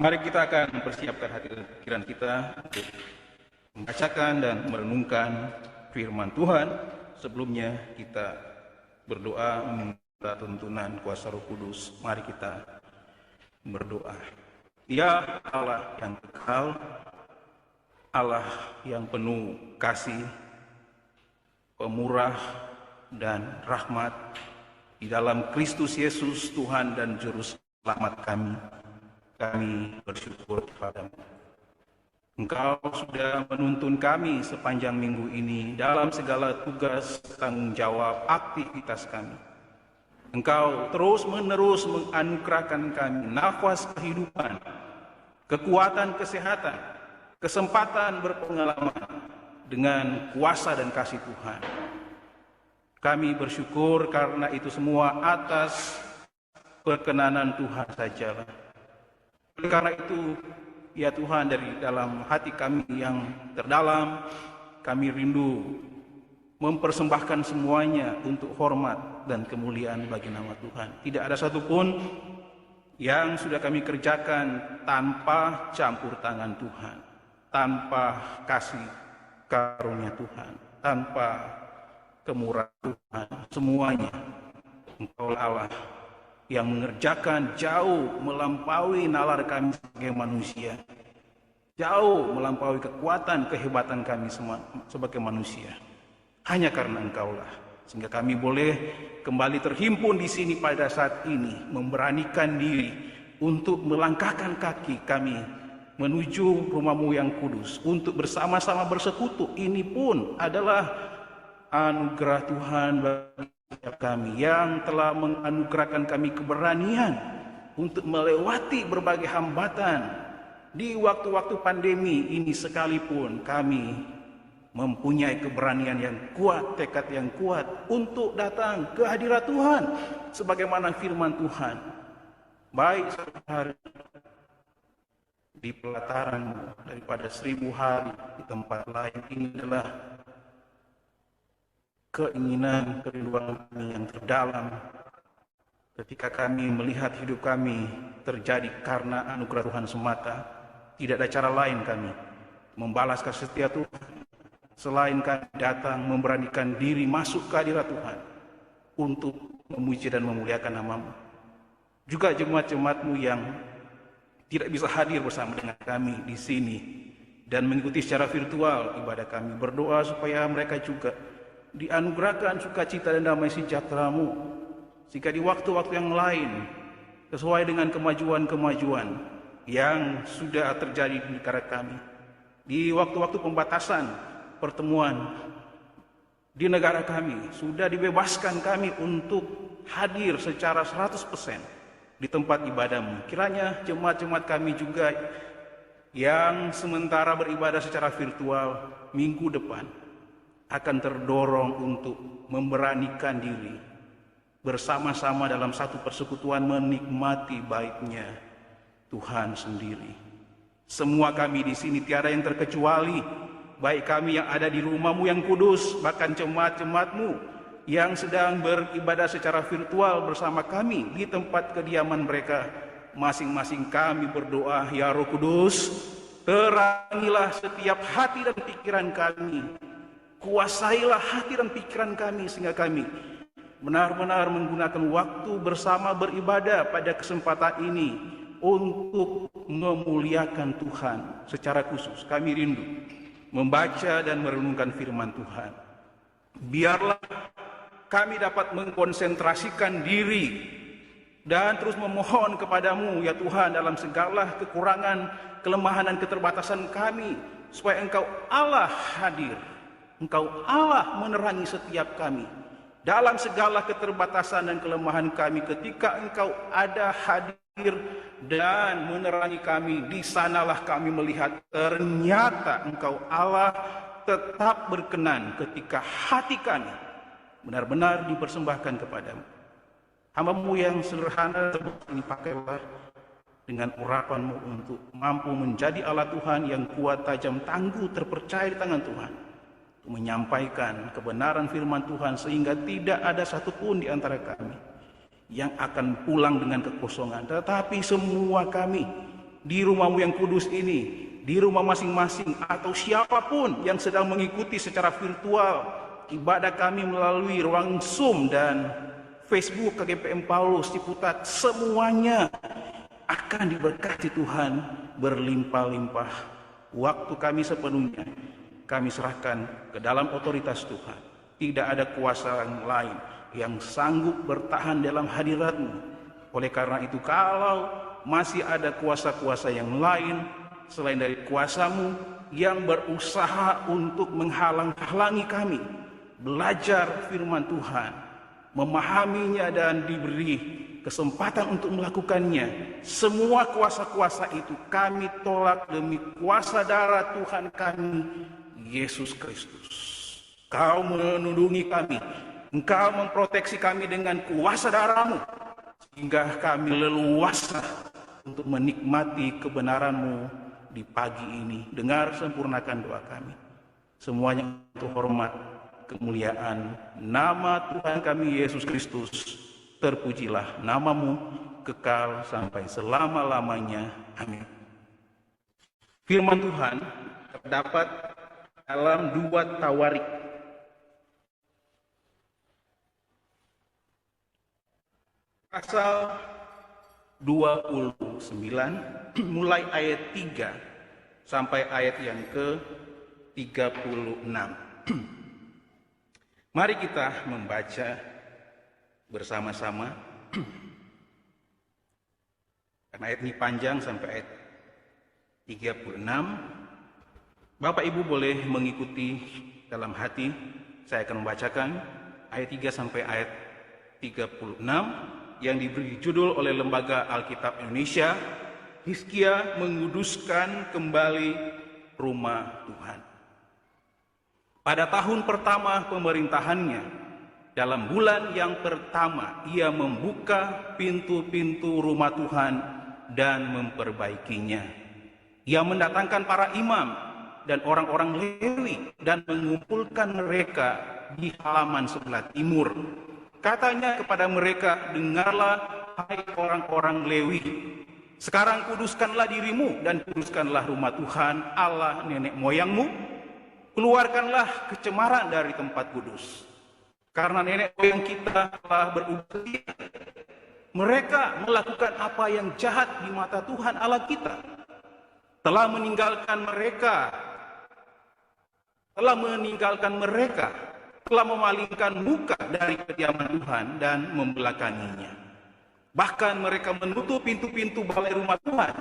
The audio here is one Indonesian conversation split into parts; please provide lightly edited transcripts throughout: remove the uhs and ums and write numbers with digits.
Mari kita akan mempersiapkan hati dan pikiran kita untuk membacakan dan merenungkan firman Tuhan. Sebelumnya kita berdoa meminta tuntunan kuasa Roh Kudus. Mari kita berdoa. Ya Allah yang kekal, Allah yang penuh kasih, pemurah dan rahmat, di dalam Kristus Yesus Tuhan dan Juru Selamat kami bersyukur kepadamu. Engkau sudah menuntun kami sepanjang minggu ini dalam segala tugas, tanggung jawab, aktivitas kami. Engkau terus-menerus menganugerahkan kami nafas kehidupan, kekuatan kesehatan, kesempatan berpengalaman dengan kuasa dan kasih Tuhan. Kami bersyukur karena itu semua atas perkenanan Tuhan sajalah. Karena itu, ya Tuhan, dari dalam hati kami yang terdalam, kami rindu mempersembahkan semuanya untuk hormat dan kemuliaan bagi nama Tuhan. Tidak ada satupun yang sudah kami kerjakan tanpa campur tangan Tuhan, tanpa kasih karunia Tuhan, tanpa kemurahan Tuhan. Semuanya Engkau Allah yang mengerjakan jauh melampaui nalar kami sebagai manusia, jauh melampaui kekuatan, kehebatan kami sebagai manusia. Hanya karena Engkaulah, sehingga kami boleh kembali terhimpun di sini pada saat ini, memberanikan diri untuk melangkahkan kaki kami menuju rumah-Mu yang kudus, untuk bersama-sama bersekutu. Ini pun adalah anugerah Tuhan bagi kami yang telah menganugerahkan kami keberanian untuk melewati berbagai hambatan di waktu-waktu pandemi ini sekalipun. Kami mempunyai keberanian yang kuat, tekad yang kuat untuk datang ke hadirat Tuhan sebagaimana firman Tuhan. Baik sehari di pelataran daripada 1000 hari di tempat lain, ini adalah keinginan, kerinduan kami yang terdalam ketika kami melihat hidup kami terjadi karena anugerah Tuhan semata. Tidak ada cara lain kami membalas kasih setia Tuhan selain kami datang memberanikan diri masuk ke hadirat Tuhan untuk memuji dan memuliakan nama-Mu. Juga jemaat-jemaat-Mu yang tidak bisa hadir bersama dengan kami di sini dan mengikuti secara virtual ibadah kami, berdoa supaya mereka juga dianugerahkan sukacita dan damai sejahtera-Mu, sehingga di waktu-waktu yang lain sesuai dengan kemajuan-kemajuan yang sudah terjadi di negara kami, di waktu-waktu pembatasan pertemuan di negara kami, sudah dibebaskan kami untuk hadir secara 100% di tempat ibadah-Mu. Kiranya jemaat-jemaat kami juga yang sementara beribadah secara virtual minggu depan akan terdorong untuk memberanikan diri bersama-sama dalam satu persekutuan menikmati baiknya Tuhan sendiri. Semua kami di sini tiada yang terkecuali, baik kami yang ada di rumah-Mu yang kudus, bahkan jemaat-jemaat-Mu yang sedang beribadah secara virtual bersama kami di tempat kediaman mereka. Masing-masing kami berdoa, ya Roh Kudus, terangilah setiap hati dan pikiran kami. Kuasailah hati dan pikiran kami sehingga kami benar-benar menggunakan waktu bersama beribadah pada kesempatan ini untuk memuliakan Tuhan secara khusus. Kami rindu membaca dan merenungkan firman Tuhan. Biarlah kami dapat mengkonsentrasikan diri dan terus memohon kepadamu ya Tuhan dalam segala kekurangan, kelemahan dan keterbatasan kami, supaya Engkau Allah hadir. Engkau Allah menerangi setiap kami dalam segala keterbatasan dan kelemahan kami. Ketika Engkau ada hadir dan menerangi kami, di sanalah kami melihat ternyata Engkau Allah tetap berkenan ketika hati kami benar-benar dipersembahkan kepadamu. Hamba-Mu yang sederhana ini pakailah dengan urapan-Mu untuk mampu menjadi alat Tuhan yang kuat, tajam, tangguh, terpercaya di tangan Tuhan, menyampaikan kebenaran firman Tuhan sehingga tidak ada satupun di antara kami yang akan pulang dengan kekosongan, tetapi semua kami di rumahmu yang kudus ini, di rumah masing-masing, atau siapapun yang sedang mengikuti secara virtual ibadah kami melalui ruang Zoom dan Facebook KGPM Paulus Ciputat, semuanya akan diberkati Tuhan berlimpah-limpah. Waktu kami sepenuhnya kami serahkan ke dalam otoritas Tuhan. Tidak ada kuasa yang lain yang sanggup bertahan dalam hadirat-Mu. Oleh karena itu, kalau masih ada kuasa-kuasa yang lain selain dari kuasa-Mu yang berusaha untuk menghalang-halangi kami belajar firman Tuhan, memahaminya dan diberi kesempatan untuk melakukannya, semua kuasa-kuasa itu kami tolak demi kuasa darah Tuhan kami, Yesus Kristus. Kau melindungi kami, Engkau memproteksi kami dengan kuasa darah-Mu, sehingga kami leluasa untuk menikmati kebenaran-Mu di pagi ini. Dengar, sempurnakan doa kami. Semuanya untuk hormat, kemuliaan nama Tuhan kami Yesus Kristus. Terpujilah nama-Mu kekal sampai selama-lamanya. Amin. Firman Tuhan terdapat dalam 2 Tawarik pasal 29 mulai ayat 3 sampai ayat yang ke-36. Mari kita membaca bersama-sama. Karena ayat ini panjang sampai ayat 36. Bapak Ibu boleh mengikuti dalam hati. Saya akan membacakan ayat 3 sampai ayat 36 yang diberi judul oleh Lembaga Alkitab Indonesia, Hizkia menguduskan kembali rumah Tuhan. Pada tahun pertama pemerintahannya, dalam bulan yang pertama, ia membuka pintu-pintu rumah Tuhan dan memperbaikinya. Ia mendatangkan para imam dan orang-orang Lewi dan mengumpulkan mereka di halaman sebelah timur. Katanya kepada mereka, dengarlah hai orang-orang Lewi, sekarang kuduskanlah dirimu dan kuduskanlah rumah Tuhan Allah nenek moyangmu. Keluarkanlah kecemaran dari tempat kudus, karena nenek moyang kita telah berubah. Mereka melakukan apa yang jahat di mata Tuhan Allah kita, telah meninggalkan mereka, telah memalingkan muka dari kediaman Tuhan dan membelakanginya. Bahkan mereka menutup pintu-pintu balai rumah Tuhan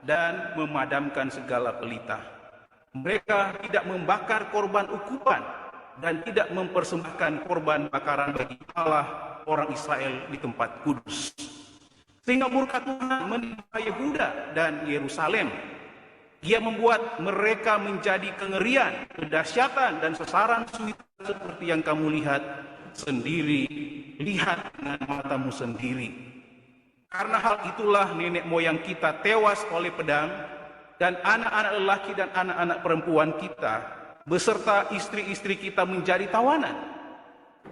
dan memadamkan segala pelita. Mereka tidak membakar korban ukupan dan tidak mempersembahkan korban bakaran bagi Allah orang Israel di tempat kudus. Sehingga murka Tuhan menimpa Yehuda dan Yerusalem. Ia membuat mereka menjadi kengerian, kedahsyatan dan sasaran suita seperti yang kamu lihat sendiri, lihat dengan matamu sendiri. Karena hal itulah nenek moyang kita tewas oleh pedang, dan anak-anak lelaki dan anak-anak perempuan kita beserta istri-istri kita menjadi tawanan.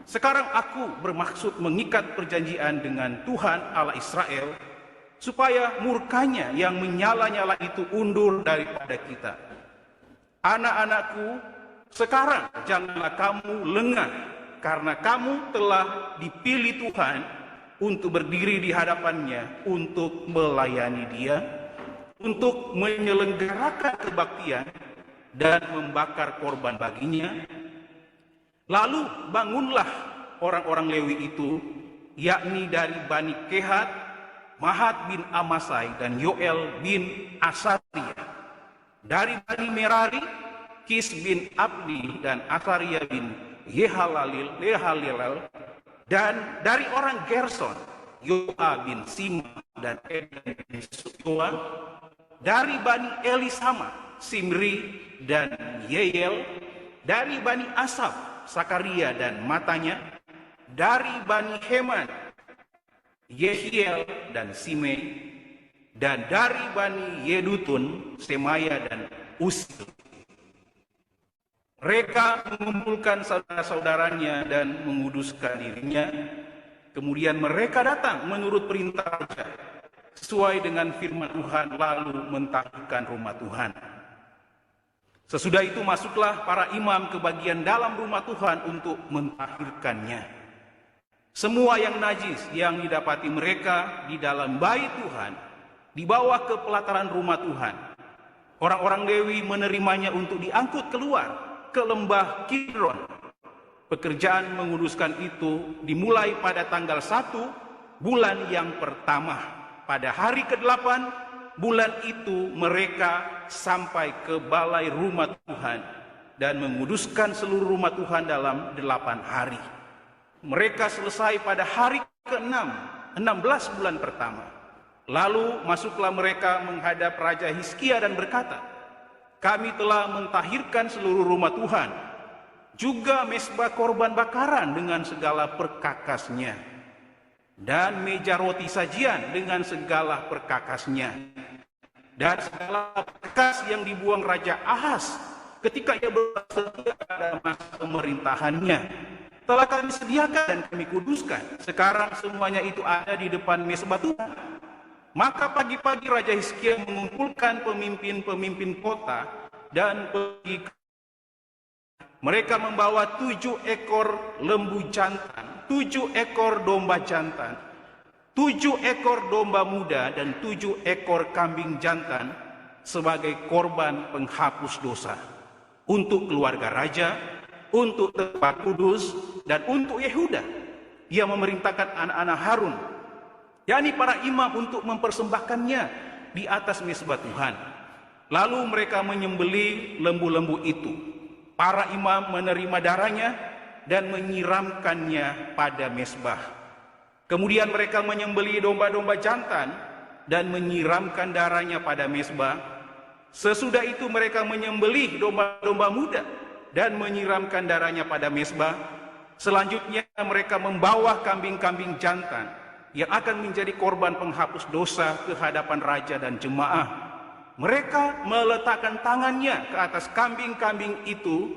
Sekarang aku bermaksud mengikat perjanjian dengan Tuhan Allah Israel, supaya murkanya yang menyala-nyala itu undur daripada kita. Anak-anakku, sekarang janganlah kamu lengah, karena kamu telah dipilih Tuhan untuk berdiri di hadapannya, untuk melayani Dia, untuk menyelenggarakan kebaktian dan membakar korban baginya. Lalu bangunlah orang-orang Lewi itu, yakni dari Bani Kehat, Mahat bin Amasai dan Yoel bin Asaria. Dari Bani Merari, Kis bin Abdi dan Asaria bin Yehalil. Dan dari orang Gerson, Yoa bin Sima dan Eden bin Suwa. Dari Bani Elisama, Simri dan Yeyel. Dari Bani Asaf, Sakaria dan Matanya. Dari Bani Heman, Yehiel dan Simei. Dan dari Bani Yedutun, Semaya dan Usil. Mereka mengumpulkan saudara-saudaranya dan menguduskan dirinya. Kemudian mereka datang menurut perintah raja, sesuai dengan firman Tuhan, lalu mentahirkan rumah Tuhan. Sesudah itu masuklah para imam ke bagian dalam rumah Tuhan untuk mentahirkannya. Semua yang najis yang didapati mereka di dalam bait Tuhan dibawa ke pelataran rumah Tuhan. Orang-orang Lewi menerimanya untuk diangkut keluar ke lembah Kidron. Pekerjaan menguduskan itu dimulai pada tanggal 1 bulan yang pertama. Pada hari ke-8 bulan itu mereka sampai ke balai rumah Tuhan dan menguduskan seluruh rumah Tuhan dalam 8 hari. Mereka selesai pada hari ke-6, 16 bulan pertama. Lalu masuklah mereka menghadap Raja Hizkia dan berkata, "Kami telah mentahirkan seluruh rumah Tuhan, juga mezbah korban bakaran dengan segala perkakasnya, dan meja roti sajian dengan segala perkakasnya, dan segala perkas yang dibuang Raja Ahaz ketika ia bersedia pada masa pemerintahannya. Telah kami sediakan dan kami kuduskan. Sekarang semuanya itu ada di depan mezbah Tuhan." Maka pagi-pagi Raja Hizkia mengumpulkan pemimpin-pemimpin kota dan pergi. Mereka membawa 7 ekor lembu jantan, 7 ekor domba jantan, 7 ekor domba muda, dan 7 ekor kambing jantan sebagai korban penghapus dosa untuk keluarga raja, untuk tempat kudus, dan untuk Yehuda. Ia memerintahkan anak-anak Harun, yakni para imam, untuk mempersembahkannya di atas mezbah Tuhan. Lalu mereka menyembelih lembu-lembu itu. Para imam menerima darahnya dan menyiramkannya pada mezbah. Kemudian mereka menyembelih domba-domba jantan dan menyiramkan darahnya pada mezbah. Sesudah itu mereka menyembelih domba-domba muda dan menyiramkan darahnya pada mezbah. Selanjutnya mereka membawa kambing-kambing jantan yang akan menjadi korban penghapus dosa ke hadapan raja dan jemaah. Mereka meletakkan tangannya ke atas kambing-kambing itu,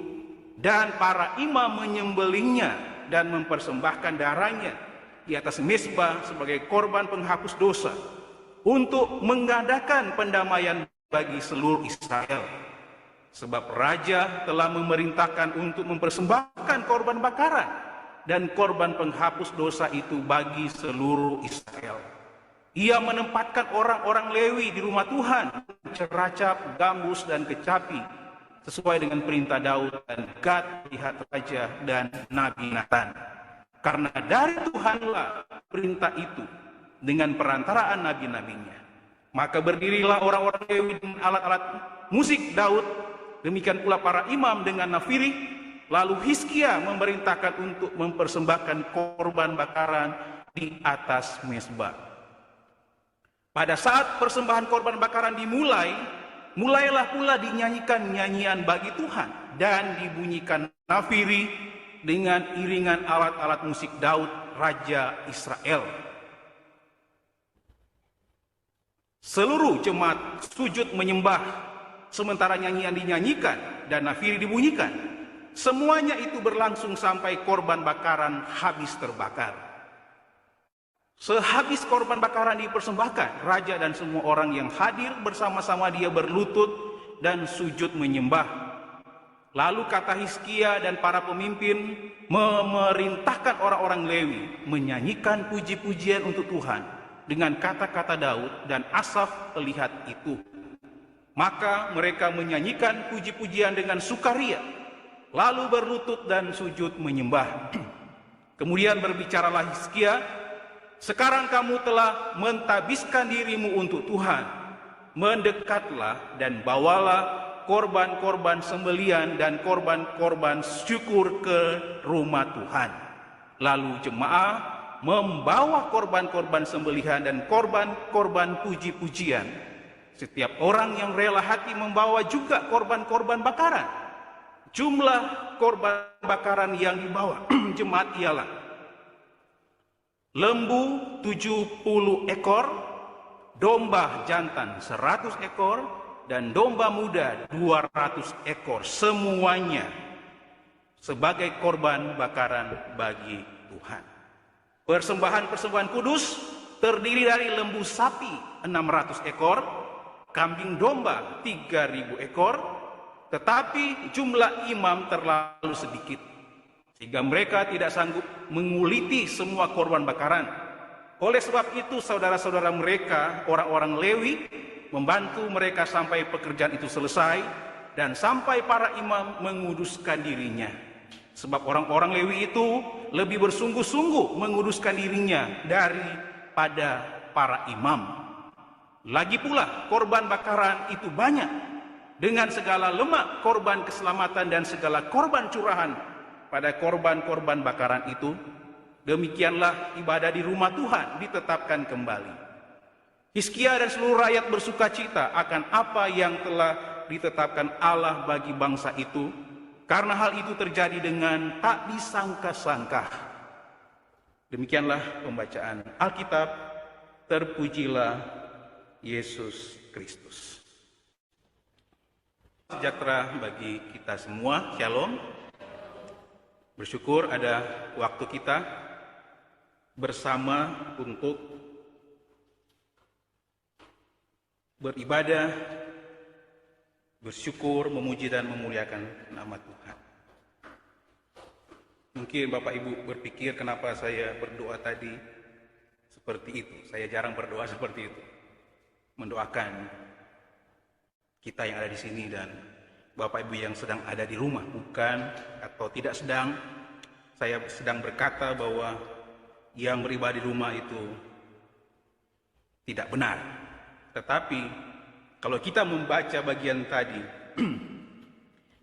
dan para imam menyembelihnya dan mempersembahkan darahnya di atas mezbah sebagai korban penghapus dosa untuk mengadakan pendamaian bagi seluruh Israel. Sebab raja telah memerintahkan untuk mempersembahkan korban bakaran dan korban penghapus dosa itu bagi seluruh Israel. Ia menempatkan orang-orang Lewi di rumah Tuhan, ceracap, gambus, dan kecapi, sesuai dengan perintah Daud dan Gad, lihat raja, dan Nabi Nathan. Karena dari Tuhanlah perintah itu dengan perantaraan nabi-nabinya. Maka berdirilah orang-orang Lewi dengan alat-alat musik Daud, demikian pula para imam dengan nafiri. Lalu Hizkia memerintahkan untuk mempersembahkan korban bakaran di atas mezbah. Pada saat persembahan korban bakaran dimulai, mulailah pula dinyanyikan nyanyian bagi Tuhan dan dibunyikan nafiri dengan iringan alat-alat musik Daud, Raja Israel. Seluruh jemaat sujud menyembah sementara nyanyian dinyanyikan dan nafiri dibunyikan. Semuanya itu berlangsung sampai korban bakaran habis terbakar. Sehabis korban bakaran dipersembahkan, raja dan semua orang yang hadir bersama-sama dia berlutut dan sujud menyembah. Lalu kata Hizkia dan para pemimpin memerintahkan orang-orang Lewi menyanyikan puji-pujian untuk Tuhan dengan kata-kata Daud dan Asaf pelihat itu. Maka mereka menyanyikan puji-pujian dengan sukaria, lalu berlutut dan sujud menyembah. Kemudian berbicaralah Hizkia, "Sekarang kamu telah mentabiskan dirimu untuk Tuhan. Mendekatlah dan bawalah korban-korban sembelian dan korban-korban syukur ke rumah Tuhan." Lalu jemaah membawa korban-korban sembelihan dan korban-korban puji-pujian. Setiap orang yang rela hati membawa juga korban-korban bakaran. Jumlah korban bakaran yang dibawa jemaat ialah lembu 70 ekor, domba jantan 100 ekor, dan domba muda 200 ekor, semuanya sebagai korban bakaran bagi Tuhan. Persembahan-persembahan kudus terdiri dari lembu sapi 600 ekor, kambing domba 3.000 ekor, tetapi jumlah imam terlalu sedikit, sehingga mereka tidak sanggup menguliti semua korban bakaran. Oleh sebab itu, saudara-saudara mereka, orang-orang Lewi, membantu mereka sampai pekerjaan itu selesai, dan sampai para imam menguduskan dirinya. Sebab orang-orang Lewi itu lebih bersungguh-sungguh menguduskan dirinya daripada para imam. Lagi pula korban bakaran itu banyak, dengan segala lemak korban keselamatan dan segala korban curahan pada korban-korban bakaran itu. Demikianlah ibadah di rumah Tuhan ditetapkan kembali. Hizkia dan seluruh rakyat bersuka cita akan apa yang telah ditetapkan Allah bagi bangsa itu, karena hal itu terjadi dengan tak disangka-sangka. Demikianlah pembacaan Alkitab. Terpujilah Yesus Kristus. Sejahtera bagi kita semua. Shalom. Bersyukur ada waktu kita bersama untuk beribadah, bersyukur, memuji dan memuliakan nama Tuhan. Mungkin Bapak Ibu berpikir kenapa saya berdoa tadi seperti itu. Saya jarang berdoa seperti itu. Mendoakan kita yang ada di sini dan Bapak Ibu yang sedang ada di rumah. Bukan atau tidak sedang. Saya sedang berkata bahwa yang beribadah di rumah itu tidak benar. Tetapi kalau kita membaca bagian tadi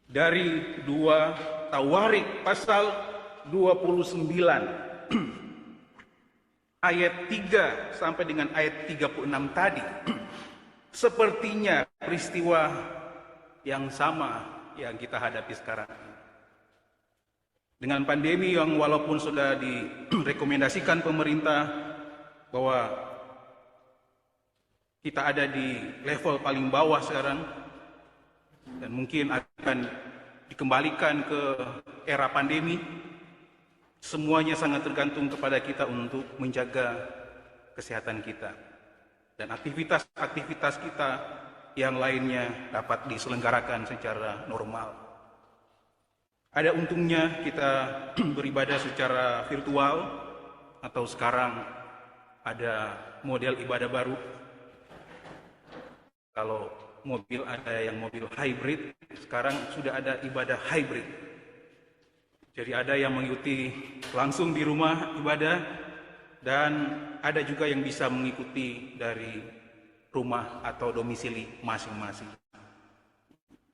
dari 2 Tawarik pasal 29 ayat 3 sampai dengan ayat 36 tadi, sepertinya peristiwa yang sama yang kita hadapi sekarang. Dengan pandemi yang walaupun sudah direkomendasikan pemerintah bahwa kita ada di level paling bawah sekarang dan mungkin akan dikembalikan ke era pandemi, semuanya sangat tergantung kepada kita untuk menjaga kesehatan kita dan aktivitas-aktivitas kita yang lainnya dapat diselenggarakan secara normal. Ada untungnya kita beribadah secara virtual atau sekarang ada model ibadah baru. Kalau mobil ada yang mobil hybrid, sekarang sudah ada ibadah hybrid. Jadi ada yang mengikuti langsung di rumah ibadah dan ada juga yang bisa mengikuti dari rumah atau domisili masing-masing.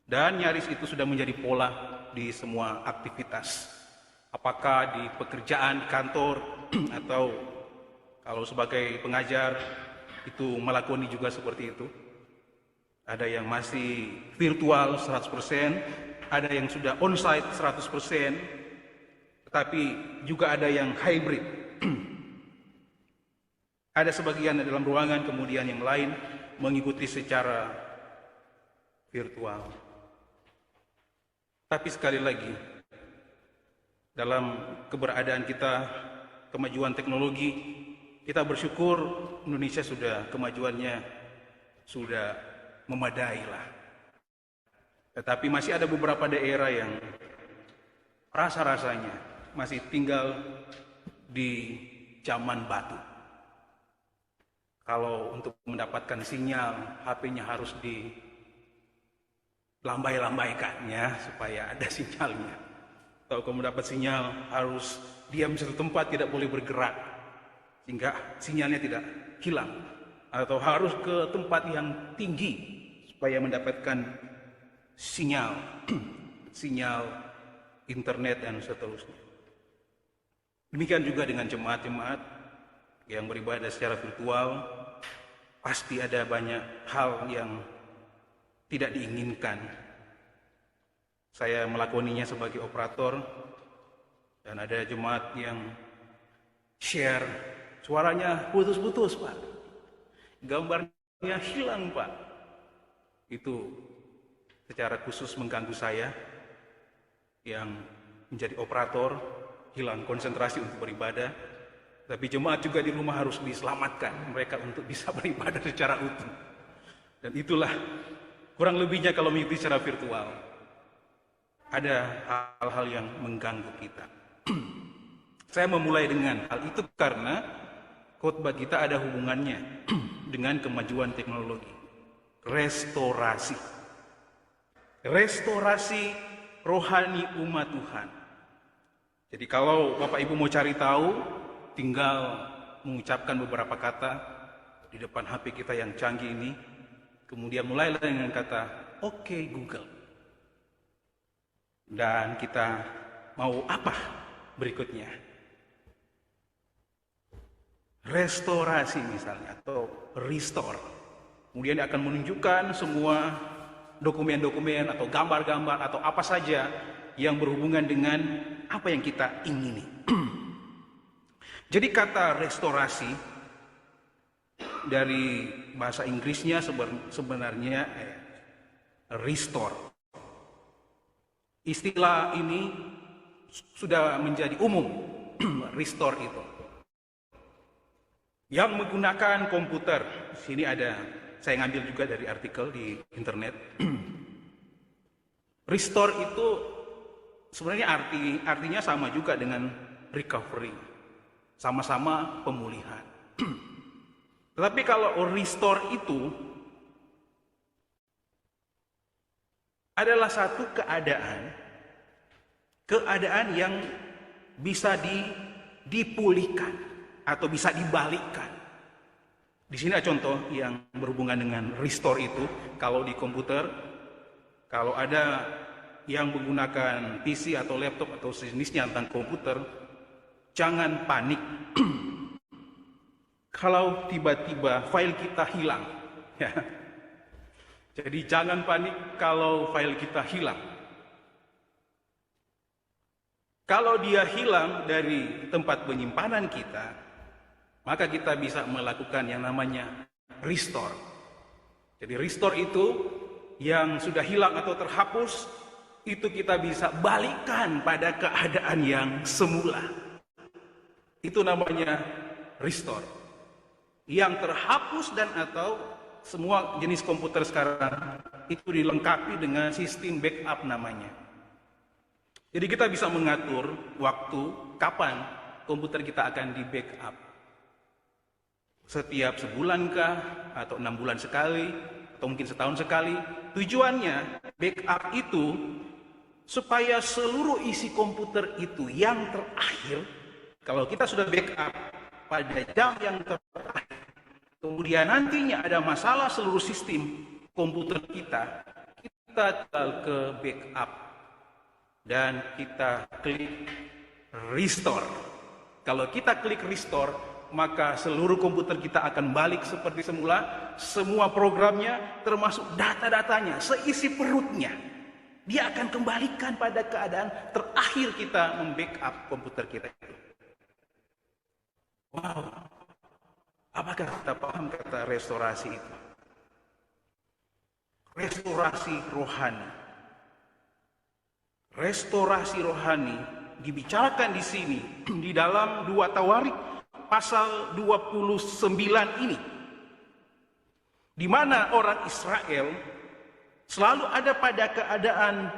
Dan nyaris itu sudah menjadi pola di semua aktivitas. Apakah di pekerjaan, di kantor, atau kalau sebagai pengajar itu melakoni juga seperti itu. Ada yang masih virtual 100%, ada yang sudah onsite 100%, tetapi juga ada yang hybrid. Ada sebagian dalam ruangan, kemudian yang lain mengikuti secara virtual. Tapi sekali lagi, dalam keberadaan kita, kemajuan teknologi, kita bersyukur Indonesia sudah kemajuannya sudah memadai lah. Tetapi masih ada beberapa daerah yang rasa-rasanya masih tinggal di zaman batu. Kalau untuk mendapatkan sinyal, HP-nya harus lambai-lambaikannya supaya ada sinyalnya. Atau kalau mendapat sinyal harus diam di satu tempat, tidak boleh bergerak sehingga sinyalnya tidak hilang. Atau harus ke tempat yang tinggi supaya mendapatkan sinyal internet dan seterusnya. Demikian juga dengan jemaat-jemaat yang beribadah secara virtual, pasti ada banyak hal yang tidak diinginkan. Saya melakoninya sebagai operator dan ada jemaat yang share suaranya putus-putus, Pak. Gambarnya hilang, Pak. Itu secara khusus mengganggu saya yang menjadi operator, hilang konsentrasi untuk beribadah. Tapi jemaat juga di rumah harus diselamatkan mereka untuk bisa beribadah secara utuh. Dan itulah kurang lebihnya kalau mengikuti secara virtual. Ada hal-hal yang mengganggu kita. Saya memulai dengan hal itu karena khotbah kita ada hubungannya dengan kemajuan teknologi. Restorasi. Restorasi rohani umat Tuhan. Jadi kalau Bapak Ibu mau cari tahu, tinggal mengucapkan beberapa kata di depan HP kita yang canggih ini, kemudian mulailah dengan kata "Oke Google". Dan kita mau apa berikutnya? Restorasi misalnya, atau restore. Kemudian dia akan menunjukkan semua dokumen-dokumen atau gambar-gambar atau apa saja yang berhubungan dengan apa yang kita ingini. Jadi kata restorasi dari bahasa Inggrisnya sebenarnya restore. Istilah ini sudah menjadi umum, restore itu. Yang menggunakan komputer, sini ada, saya ngambil juga dari artikel di internet. Restore itu sebenarnya artinya sama juga dengan recovery, sama-sama pemulihan. Tetapi kalau restore itu adalah satu keadaan yang bisa dipulihkan atau bisa dibalikkan. Di sini ada contoh yang berhubungan dengan restore itu. Kalau di komputer, kalau ada yang menggunakan PC atau laptop atau sejenisnya tentang komputer, jangan panik kalau tiba-tiba file kita hilang. Ya. Jadi jangan panik kalau file kita hilang. Kalau dia hilang dari tempat penyimpanan kita, maka kita bisa melakukan yang namanya restore. Jadi restore itu yang sudah hilang atau terhapus, itu kita bisa balikkan pada keadaan yang semula. Itu namanya restore. Yang terhapus dan atau semua jenis komputer sekarang itu dilengkapi dengan sistem backup namanya. Jadi kita bisa mengatur waktu kapan komputer kita akan di backup. Setiap sebulankah atau 6 bulan sekali atau mungkin setahun sekali. Tujuannya backup itu supaya seluruh isi komputer itu yang terakhir, kalau kita sudah backup pada jam yang terakhir, kemudian nantinya ada masalah seluruh sistem komputer kita tinggal ke backup dan kita klik restore. Kalau kita klik restore, maka seluruh komputer kita akan balik seperti semula, semua programnya termasuk data-datanya, seisi perutnya. Dia akan kembalikan pada keadaan terakhir kita membackup komputer kita itu. Wow, apakah kita paham kata restorasi itu? Restorasi rohani. Restorasi rohani dibicarakan di sini di dalam 2 Tawarik pasal 29 ini, di mana orang Israel selalu ada pada keadaan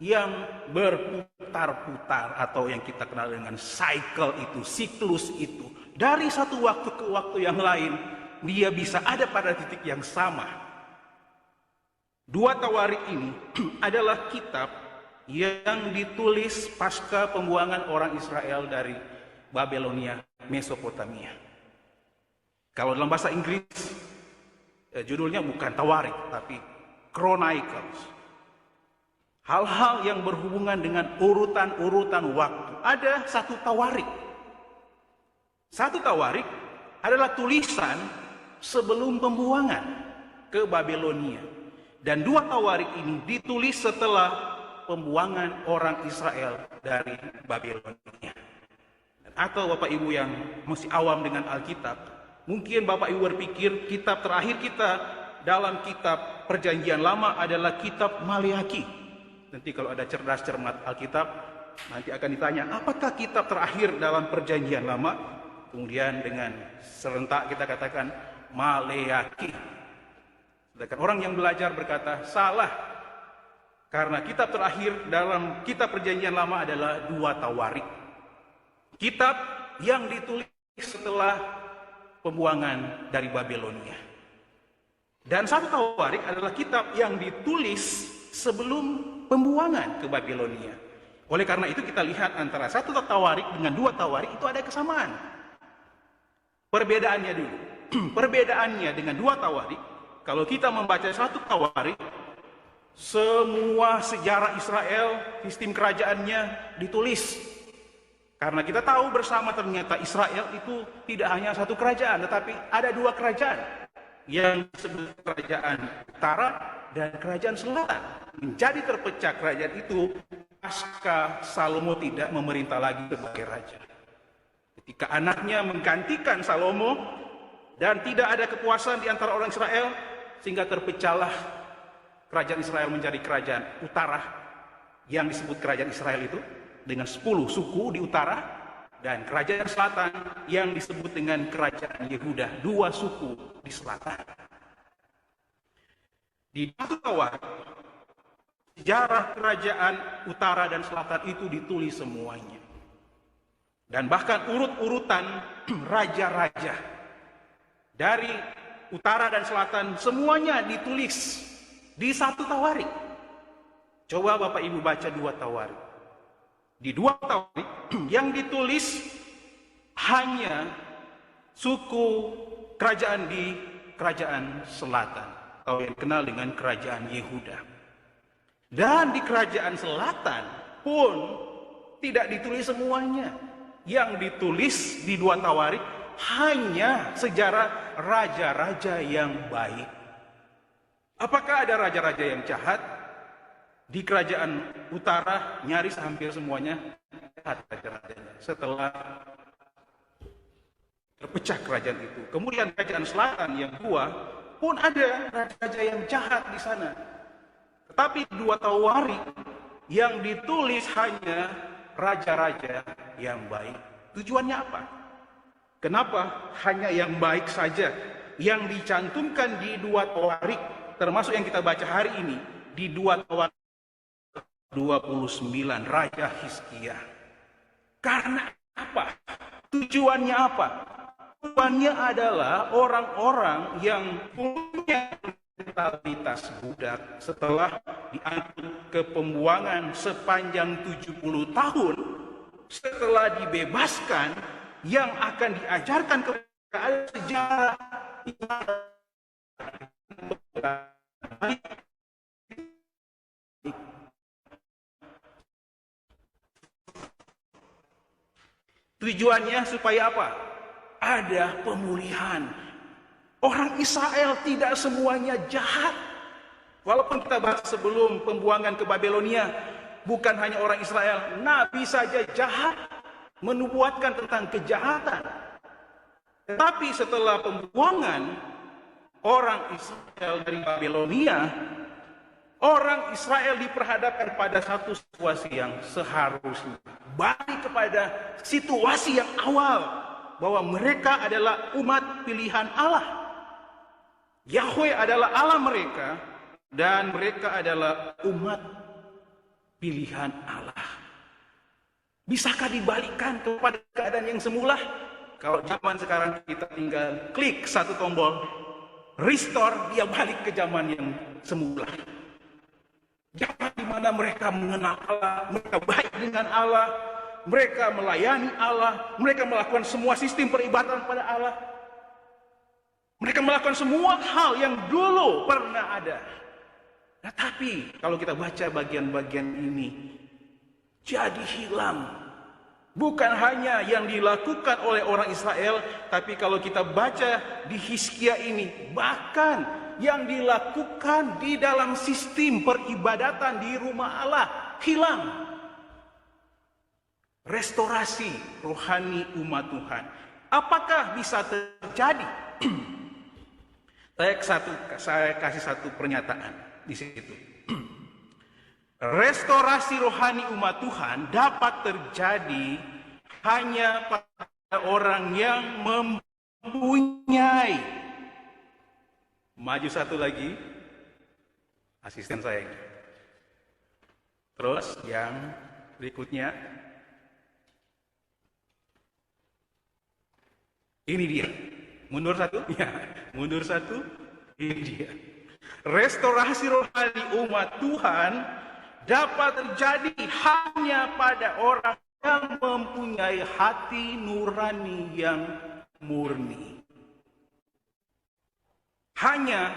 yang berputar-putar atau yang kita kenal dengan cycle itu, siklus itu. Dari satu waktu ke waktu yang lain, dia bisa ada pada titik yang sama. 2 Tawarik ini adalah kitab yang ditulis pasca pembuangan orang Israel dari Babelonia, Mesopotamia. Kalau dalam bahasa Inggris, judulnya bukan Tawarik, tapi Chronicles. Hal-hal yang berhubungan dengan urutan-urutan waktu. Ada 1 Tawarik. 1 Tawarik adalah tulisan sebelum pembuangan ke Babelonia. Dan 2 Tawarik ini ditulis setelah pembuangan orang Israel dari Babelonia. Atau Bapak Ibu yang masih awam dengan Alkitab, mungkin Bapak Ibu berpikir kitab terakhir kita dalam kitab Perjanjian Lama adalah kitab Maleakhi. Nanti kalau ada cerdas cermat Alkitab, nanti akan ditanya, apakah kitab terakhir dalam Perjanjian Lama? Kemudian dengan serentak kita katakan Maleaki. Sedangkan orang yang belajar berkata salah, karena kitab terakhir dalam kitab perjanjian lama adalah 2 Tawarik. Kitab yang ditulis setelah pembuangan dari Babilonia. Dan 1 Tawarik adalah kitab yang ditulis sebelum pembuangan ke Babilonia. Oleh karena itu kita lihat antara 1 Tawarik dengan 2 Tawarik itu ada kesamaan. Perbedaannya dulu. Perbedaannya dengan 2 Tawarik, kalau kita membaca 1 Tawarik, semua sejarah Israel, sistem kerajaannya ditulis. Karena kita tahu bersama ternyata Israel itu tidak hanya satu kerajaan, tetapi ada 2 kerajaan. Yang disebut kerajaan utara dan kerajaan selatan. Menjadi terpecah kerajaan itu pasca Salomo tidak memerintah lagi sebagai raja. Ketika anaknya menggantikan Salomo dan tidak ada kepuasan di antara orang Israel, sehingga terpecahlah kerajaan Israel menjadi kerajaan utara yang disebut kerajaan Israel itu dengan 10 suku di utara, dan kerajaan selatan yang disebut dengan kerajaan Yehuda, 2 suku di selatan. Di 1 Tawarik, sejarah kerajaan utara dan selatan itu ditulis semuanya. Dan bahkan urut-urutan raja-raja dari utara dan selatan semuanya ditulis di 1 Tawarik. Coba Bapak Ibu baca 2 Tawarik. Di 2 Tawarik yang ditulis hanya suku kerajaan di kerajaan selatan, atau yang dikenal dengan kerajaan Yehuda. Dan di kerajaan selatan pun tidak ditulis semuanya. Yang ditulis di 2 Tawarik hanya sejarah raja-raja yang baik. Apakah ada raja-raja yang jahat? Di kerajaan utara nyaris hampir semuanya jahat raja-rajanya setelah terpecah kerajaan itu. Kemudian kerajaan selatan yang 2 pun ada raja-raja yang jahat di sana. Tetapi 2 Tawarik yang ditulis hanya raja-raja yang baik. Tujuannya apa? Kenapa hanya yang baik saja yang dicantumkan di 2 Tawarik, termasuk yang kita baca hari ini di 2 Tawarik 29 Raja Hizkia? Karena apa? Tujuannya apa? Tujuannya adalah orang-orang yang punya mentalitas budak setelah diangkut ke pembuangan sepanjang 70 tahun, setelah dibebaskan, yang akan diajarkan kepada sejarah tujuannya supaya apa? Ada pemulihan. Orang Israel tidak semuanya jahat. Walaupun kita bahas sebelum pembuangan ke Babilonia, bukan hanya orang Israel, Nabi saja jahat, menubuatkan tentang kejahatan. Tetapi setelah pembuangan orang Israel dari Babilonia, orang Israel diperhadapkan pada satu situasi yang seharusnya balik kepada situasi yang awal, bahwa mereka adalah umat pilihan Allah. Yahweh adalah Allah mereka, dan mereka adalah umat pilihan Allah. Bisakah dibalikkan kepada keadaan yang semula? Kalau zaman sekarang kita tinggal klik satu tombol, restore, dia balik ke zaman yang semula. Zaman di mana mereka mengenal Allah, mereka baik dengan Allah, mereka melayani Allah, mereka melakukan semua sistem peribadatan pada Allah. Mereka melakukan semua hal yang dulu pernah ada. Tetapi kalau kita baca bagian-bagian ini, jadi hilang. Bukan hanya yang dilakukan oleh orang Israel, tapi kalau kita baca di Hizkia ini, bahkan yang dilakukan di dalam sistem peribadatan di rumah Allah hilang. Restorasi rohani umat Tuhan. Apakah bisa terjadi? Saya kasih satu pernyataan di situ. Restorasi rohani umat Tuhan dapat terjadi hanya pada orang yang mempunyai. Maju satu lagi, asisten saya ini. Terus yang berikutnya, ini dia. Mundur satu, ya, mundur satu, ini dia. Restorasi rohani umat Tuhan dapat terjadi hanya pada orang yang mempunyai hati nurani yang murni. Hanya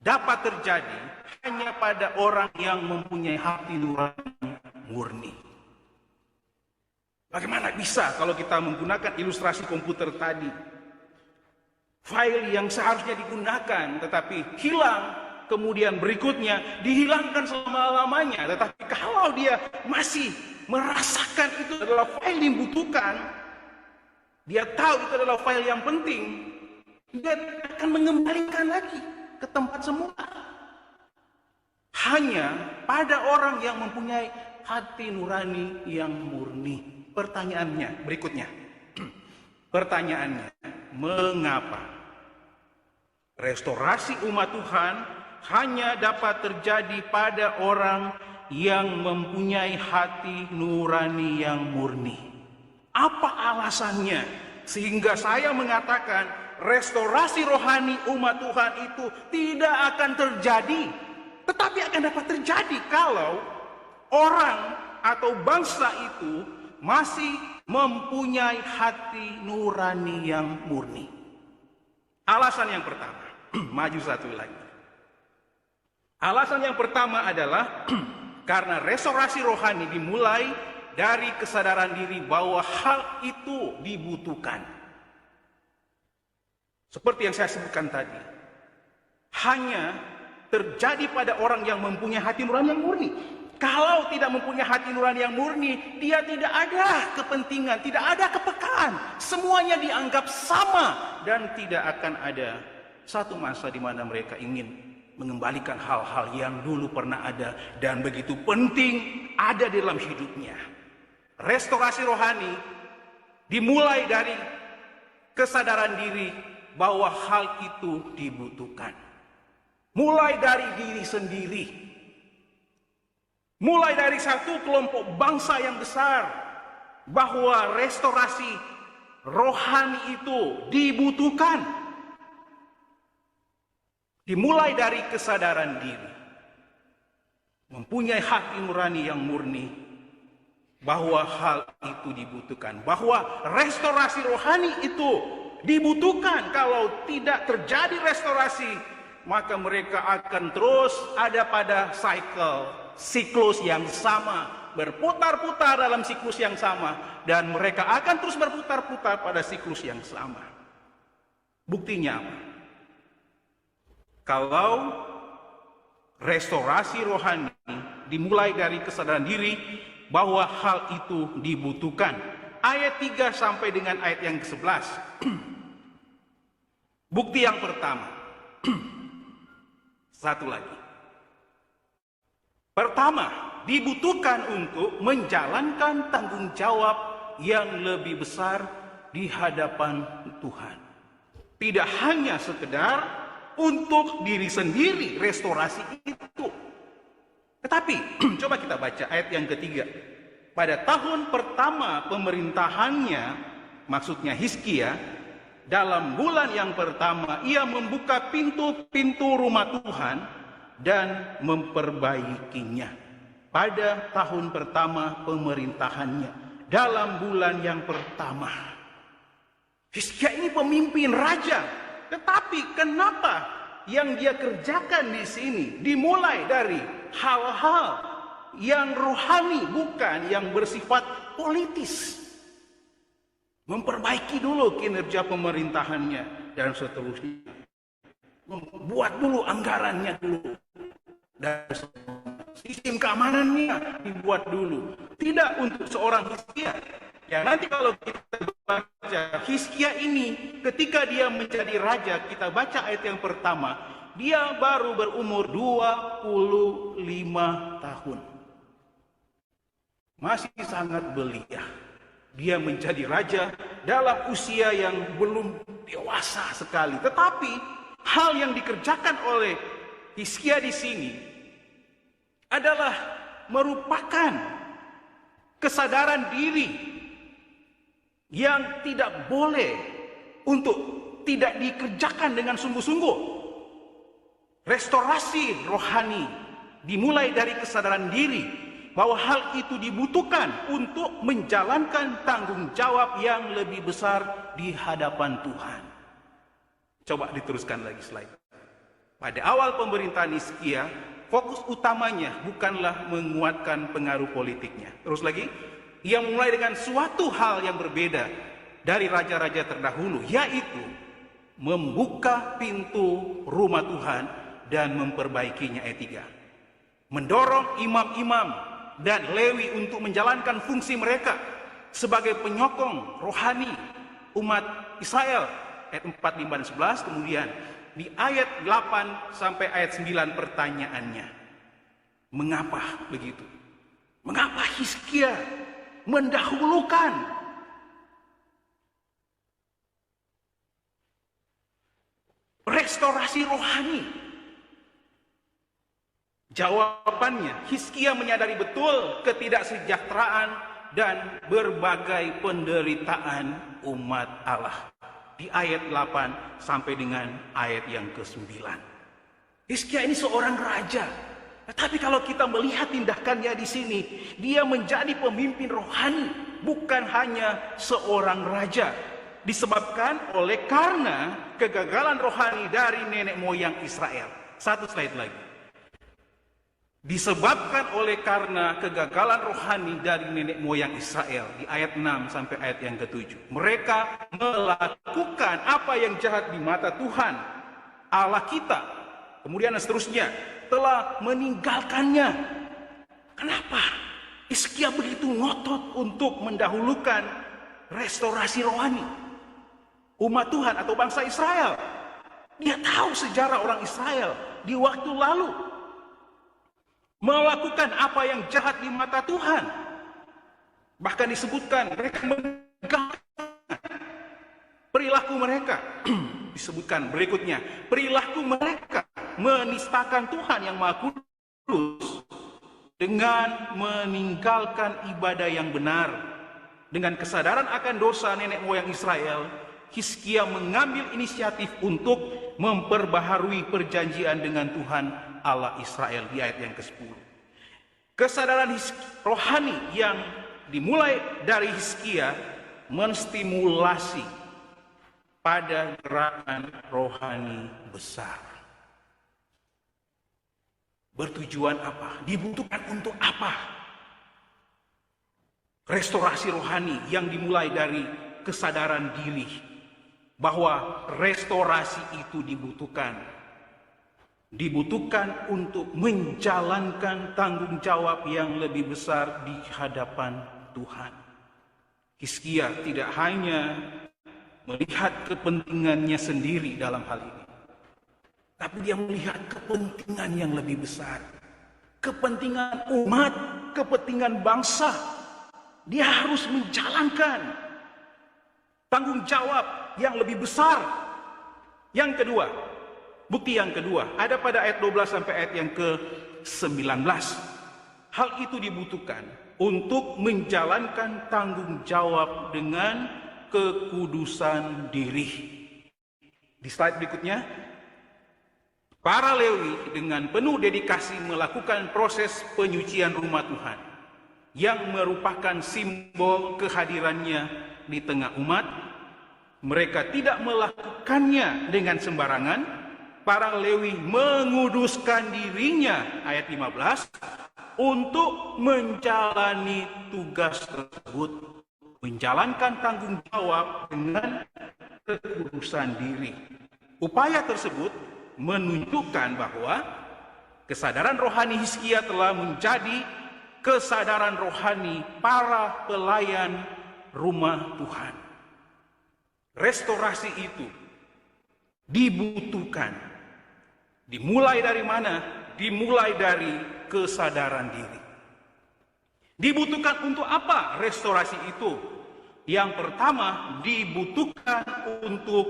dapat terjadi hanya pada orang yang mempunyai hati nurani yang murni. Bagaimana bisa kalau kita menggunakan ilustrasi komputer tadi? File yang seharusnya digunakan tetapi hilang, kemudian berikutnya dihilangkan selama-lamanya. Tetapi kalau dia masih merasakan itu adalah file yang dibutuhkan, dia tahu itu adalah file yang penting, dia akan mengembalikan lagi ke tempat semula. Hanya pada orang yang mempunyai hati nurani yang murni. Pertanyaannya berikutnya. Pertanyaannya, mengapa restorasi umat Tuhan hanya dapat terjadi pada orang yang mempunyai hati nurani yang murni? Apa alasannya sehingga saya mengatakan restorasi rohani umat Tuhan itu tidak akan terjadi, tetapi akan dapat terjadi kalau orang atau bangsa itu masih mempunyai hati nurani yang murni? Alasan yang pertama, maju satu lagi. Alasan yang pertama adalah karena restorasi rohani dimulai dari kesadaran diri bahwa hal itu dibutuhkan. Seperti yang saya sebutkan tadi, hanya terjadi pada orang yang mempunyai hati nurani yang murni. Kalau tidak mempunyai hati nurani yang murni, dia tidak ada kepentingan, tidak ada kepekaan. Semuanya dianggap sama dan tidak akan ada satu masa di mana mereka ingin mengembalikan hal-hal yang dulu pernah ada dan begitu penting ada di dalam hidupnya. Restorasi rohani dimulai dari kesadaran diri bahwa hal itu dibutuhkan. Mulai dari diri sendiri. Mulai dari satu kelompok bangsa yang besar, bahwa restorasi rohani itu dibutuhkan. Dimulai dari kesadaran diri, mempunyai hati nurani yang murni, bahwa hal itu dibutuhkan. Bahwa restorasi rohani itu dibutuhkan. Kalau tidak terjadi restorasi, maka mereka akan terus ada pada siklus yang sama, berputar-putar dalam siklus yang sama, dan mereka akan terus berputar-putar pada siklus yang sama. Buktinya apa? Kalau restorasi rohani dimulai dari kesadaran diri bahwa hal itu dibutuhkan. Ayat 3 sampai dengan ayat yang ke-11. Bukti yang pertama. Satu lagi. Pertama, dibutuhkan untuk menjalankan tanggung jawab yang lebih besar di hadapan Tuhan. Tidak hanya sekedar untuk diri sendiri restorasi itu. Tetapi, coba kita baca ayat yang ketiga. Pada tahun pertama pemerintahannya, maksudnya Hizkia, dalam bulan yang pertama, ia membuka pintu-pintu rumah Tuhan dan memperbaikinya. Pada tahun pertama pemerintahannya, dalam bulan yang pertama. Hizkia ini pemimpin raja, tetapi kenapa yang dia kerjakan di sini dimulai dari hal-hal yang rohani, bukan yang bersifat politis? Memperbaiki dulu kinerja pemerintahannya dan seterusnya. Membuat dulu anggarannya dulu. Dan sistem keamanannya dibuat dulu. Tidak untuk seorang Hizkia. Ya, nanti kalau kita baca Hizkia ini, ketika dia menjadi raja, kita baca ayat yang pertama, dia baru berumur 25 tahun. Masih sangat belia. Dia menjadi raja dalam usia yang belum dewasa sekali. Tetapi hal yang dikerjakan oleh Hizkia di sini adalah merupakan kesadaran diri yang tidak boleh untuk tidak dikerjakan dengan sungguh-sungguh. Restorasi rohani dimulai dari kesadaran diri bahwa hal itu dibutuhkan untuk menjalankan tanggung jawab yang lebih besar di hadapan Tuhan. Coba diteruskan lagi slide. Pada awal pemerintahan Hizkia, fokus utamanya bukanlah menguatkan pengaruh politiknya. Terus lagi, ia mulai dengan suatu hal yang berbeda dari raja-raja terdahulu, yaitu membuka pintu rumah Tuhan dan memperbaikinya. Ayat 3. Mendorong imam-imam dan Lewi untuk menjalankan fungsi mereka sebagai penyokong rohani umat Israel. Ayat 4, 5, dan 11. Kemudian di ayat 8 sampai ayat 9 pertanyaannya. Mengapa begitu? Mengapa Hizkia mendahulukan restorasi rohani? Jawabannya, Hizkia menyadari betul ketidaksejahteraan dan berbagai penderitaan umat Allah. Di ayat 8 sampai dengan ayat yang ke-9. Hizkia ini seorang raja. Tetapi kalau kita melihat tindakannya di sini, dia menjadi pemimpin rohani, bukan hanya seorang raja. Disebabkan oleh karena kegagalan rohani dari nenek moyang Israel. Satu slide lagi. Disebabkan oleh karena kegagalan rohani dari nenek moyang Israel. Di ayat 6 sampai ayat yang ke-7. Mereka melakukan apa yang jahat di mata Tuhan Allah kita. Kemudian seterusnya, telah meninggalkannya. Kenapa? Hizkia begitu ngotot untuk mendahulukan restorasi rohani umat Tuhan atau bangsa Israel. Dia tahu sejarah orang Israel di waktu lalu. Melakukan apa yang jahat di mata Tuhan. Bahkan disebutkan mereka meninggalkan perilaku mereka. Disebutkan berikutnya, perilaku mereka menistakan Tuhan yang Maha Kudus dengan meninggalkan ibadah yang benar. Dengan kesadaran akan dosa nenek moyang Israel, Hizkia mengambil inisiatif untuk memperbaharui perjanjian dengan Tuhan Allah Israel di ayat yang ke-10. Kesadaran rohani yang dimulai dari Hizkia menstimulasi pada gerakan rohani besar. Bertujuan apa? Dibutuhkan untuk apa? Restorasi rohani yang dimulai dari kesadaran diri bahwa restorasi itu dibutuhkan untuk menjalankan tanggung jawab yang lebih besar di hadapan Tuhan. Hizkia tidak hanya melihat kepentingannya sendiri dalam hal ini, tapi dia melihat kepentingan yang lebih besar, kepentingan umat, kepentingan bangsa. Dia harus menjalankan tanggung jawab yang lebih besar. Yang kedua, bukti yang kedua ada pada ayat 12 sampai ayat yang ke-19. Hal itu dibutuhkan untuk menjalankan tanggung jawab dengan kekudusan diri. Di slide berikutnya, para Lewi dengan penuh dedikasi melakukan proses penyucian rumah Tuhan yang merupakan simbol kehadirannya di tengah umat. Mereka tidak melakukannya dengan sembarangan. Para Lewi menguduskan dirinya, ayat 15, untuk menjalani tugas tersebut, menjalankan tanggung jawab dengan kekudusan diri. Upaya tersebut menunjukkan bahwa kesadaran rohani Hizkia telah menjadi kesadaran rohani para pelayan rumah Tuhan. Restorasi itu dibutuhkan. Dimulai dari mana? Dimulai dari kesadaran diri. Dibutuhkan untuk apa restorasi itu? Yang pertama, dibutuhkan untuk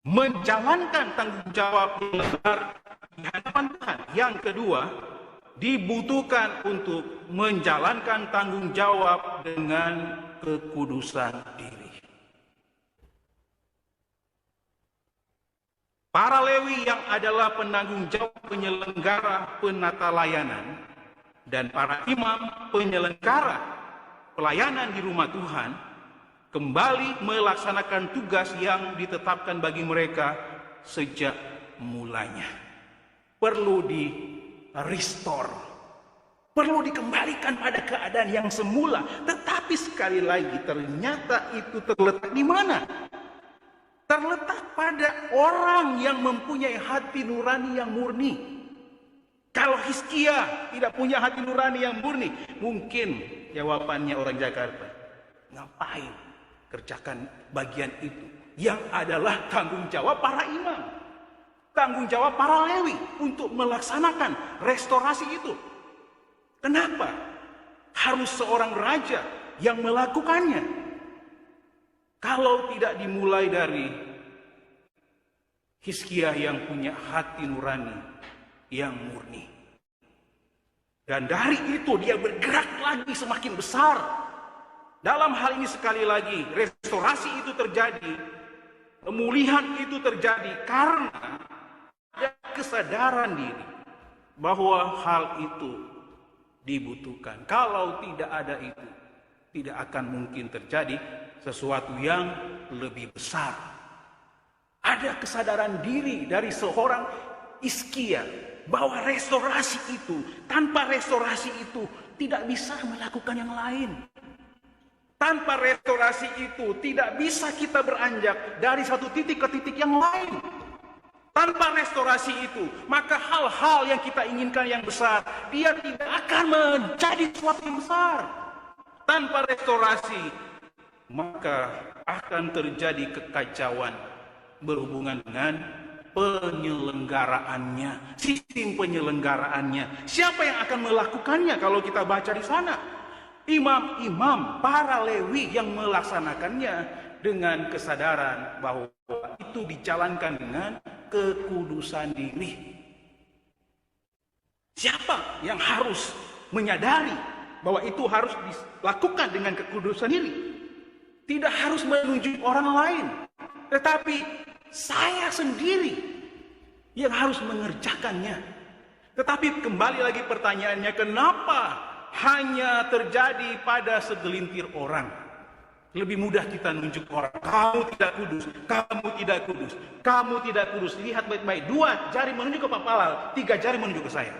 menjalankan tanggung jawab yang besar di hadapan Tuhan. Yang kedua, dibutuhkan untuk menjalankan tanggung jawab dengan kekudusan diri. Para Lewi yang adalah penanggung jawab penyelenggara penata layanan dan para imam penyelenggara pelayanan di rumah Tuhan kembali melaksanakan tugas yang ditetapkan bagi mereka sejak mulanya. Perlu di-restore, perlu dikembalikan pada keadaan yang semula. Tetapi sekali lagi ternyata itu terletak di mana? Terletak pada orang yang mempunyai hati nurani yang murni. Kalau Hizkia tidak punya hati nurani yang murni, mungkin jawabannya orang Jakarta, ngapain kerjakan bagian itu yang adalah tanggung jawab para imam, tanggung jawab para Lewi untuk melaksanakan restorasi itu. Kenapa harus seorang raja yang melakukannya? Kalau tidak dimulai dari Hizkia yang punya hati nurani yang murni. Dan dari itu dia bergerak lagi semakin besar. Dalam hal ini sekali lagi, restorasi itu terjadi, pemulihan itu terjadi karena ada kesadaran diri bahwa hal itu dibutuhkan. Kalau tidak ada itu, tidak akan mungkin terjadi sesuatu yang lebih besar. Ada kesadaran diri dari seorang Hizkia bahwa restorasi itu, tanpa restorasi itu tidak bisa melakukan yang lain. Tanpa restorasi itu tidak bisa kita beranjak dari satu titik ke titik yang lain. Tanpa restorasi itu, maka hal-hal yang kita inginkan yang besar, dia tidak akan menjadi sesuatu yang besar. Tanpa restorasi, maka akan terjadi kekacauan berhubungan dengan penyelenggaraannya, sistem penyelenggaraannya. Siapa yang akan melakukannya kalau kita baca di sana? Imam-imam, para Lewi yang melaksanakannya dengan kesadaran bahwa itu dijalankan dengan kekudusan diri. Siapa yang harus menyadari bahwa itu harus dilakukan dengan kekudusan diri? Tidak harus menunjuk orang lain, tetapi saya sendiri yang harus mengerjakannya. Tetapi kembali lagi pertanyaannya, kenapa hanya terjadi pada segelintir orang? Lebih mudah kita nunjuk orang, kamu tidak kudus, kamu tidak kudus, kamu tidak kudus. Lihat baik-baik, 2 jari menunjuk ke Pak Palal, 3 jari menunjuk ke saya.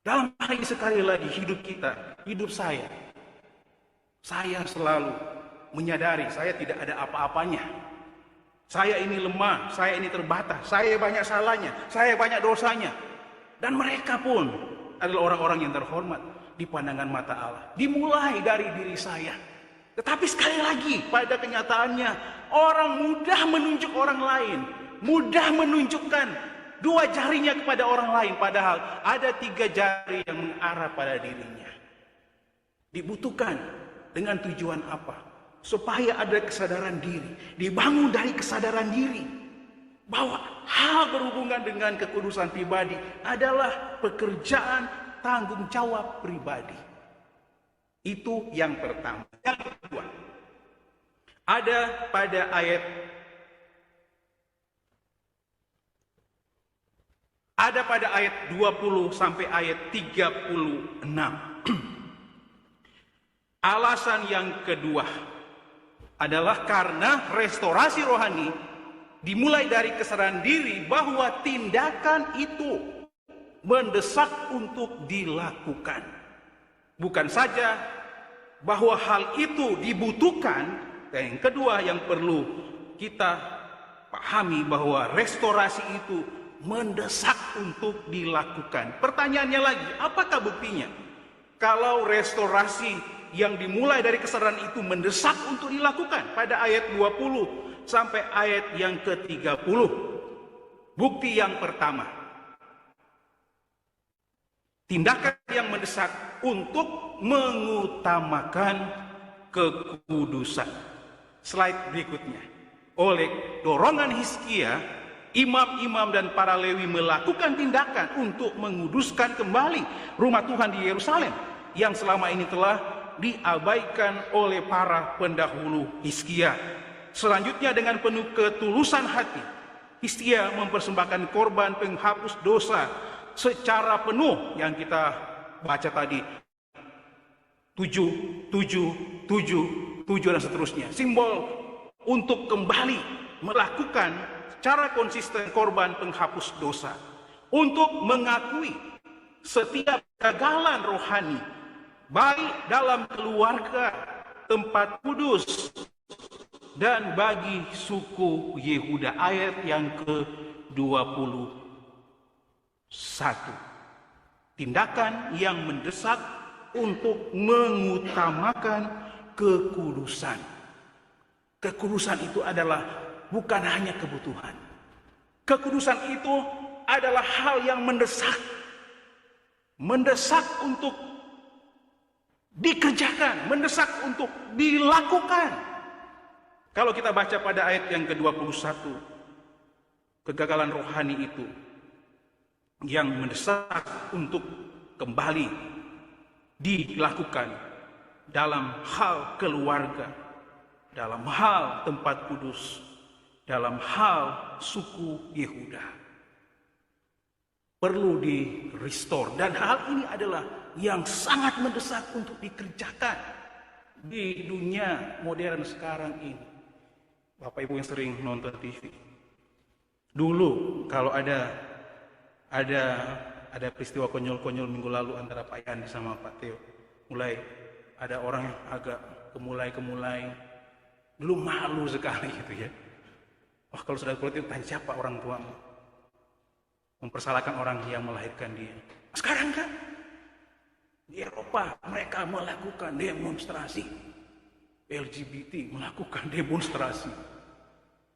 Dalam hal ini sekali lagi hidup kita, hidup saya selalu menyadari saya tidak ada apa-apanya. Saya ini lemah, saya ini terbatas, saya banyak salahnya, saya banyak dosanya. Dan mereka pun adalah orang-orang yang terhormat di pandangan mata Allah. Dimulai dari diri saya. Tetapi sekali lagi pada kenyataannya, orang mudah menunjuk orang lain, mudah menunjukkan 2 jarinya kepada orang lain, padahal ada 3 jari yang mengarah pada dirinya. Dibutuhkan dengan tujuan apa? Supaya ada kesadaran diri, dibangun dari kesadaran diri bahwa hal berhubungan dengan kekudusan pribadi adalah pekerjaan tanggung jawab pribadi. Itu yang pertama. Yang kedua, ada pada ayat 20 sampai ayat 36. Alasan yang kedua adalah karena restorasi rohani dimulai dari kesadaran diri bahwa tindakan itu mendesak untuk dilakukan. Bukan saja bahwa hal itu dibutuhkan, dan yang kedua yang perlu kita pahami bahwa restorasi itu mendesak untuk dilakukan. Pertanyaannya lagi, apakah buktinya? Kalau restorasi yang dimulai dari kesadaran itu mendesak untuk dilakukan pada ayat 20 sampai ayat yang ke-30. Bukti yang pertama, Tindakan yang mendesak untuk mengutamakan kekudusan. Slide berikutnya. Oleh dorongan Hizkia, imam-imam dan para Lewi melakukan tindakan untuk menguduskan kembali rumah Tuhan di Yerusalem yang selama ini telah diabaikan oleh para pendahulu Hizkia. Selanjutnya dengan penuh ketulusan hati, Hizkia mempersembahkan korban penghapus dosa secara penuh yang kita baca tadi. 7, 7, 7, 7 dan seterusnya. Simbol untuk kembali melakukan secara konsisten korban penghapus dosa. Untuk mengakui setiap kegagalan rohani, baik dalam keluarga, tempat kudus, dan bagi suku Yehuda. Ayat yang ke-21. Tindakan yang mendesak untuk mengutamakan kekudusan. Kekudusan itu adalah bukan hanya kebutuhan. Kekudusan itu adalah hal yang mendesak. Mendesak untuk dikerjakan, mendesak untuk dilakukan. Kalau kita baca pada ayat yang ke-21, kegagalan rohani itu yang mendesak untuk kembali dilakukan dalam hal keluarga, dalam hal tempat kudus, dalam hal suku Yehuda. Perlu di-restore, dan hal ini adalah yang sangat mendesak untuk dikerjakan di dunia modern sekarang ini. Bapak Ibu yang sering nonton TV, dulu kalau ada peristiwa konyol-konyol minggu lalu antara Pak Yandi sama Pak Theo, mulai ada orang yang agak kemulai, dulu malu sekali gitu ya. Wah, kalau sudah seperti itu, tanya siapa orang tuamu? Mempersalahkan orang yang melahirkan dia. Sekarang kan di Eropa mereka melakukan demonstrasi, LGBT melakukan demonstrasi.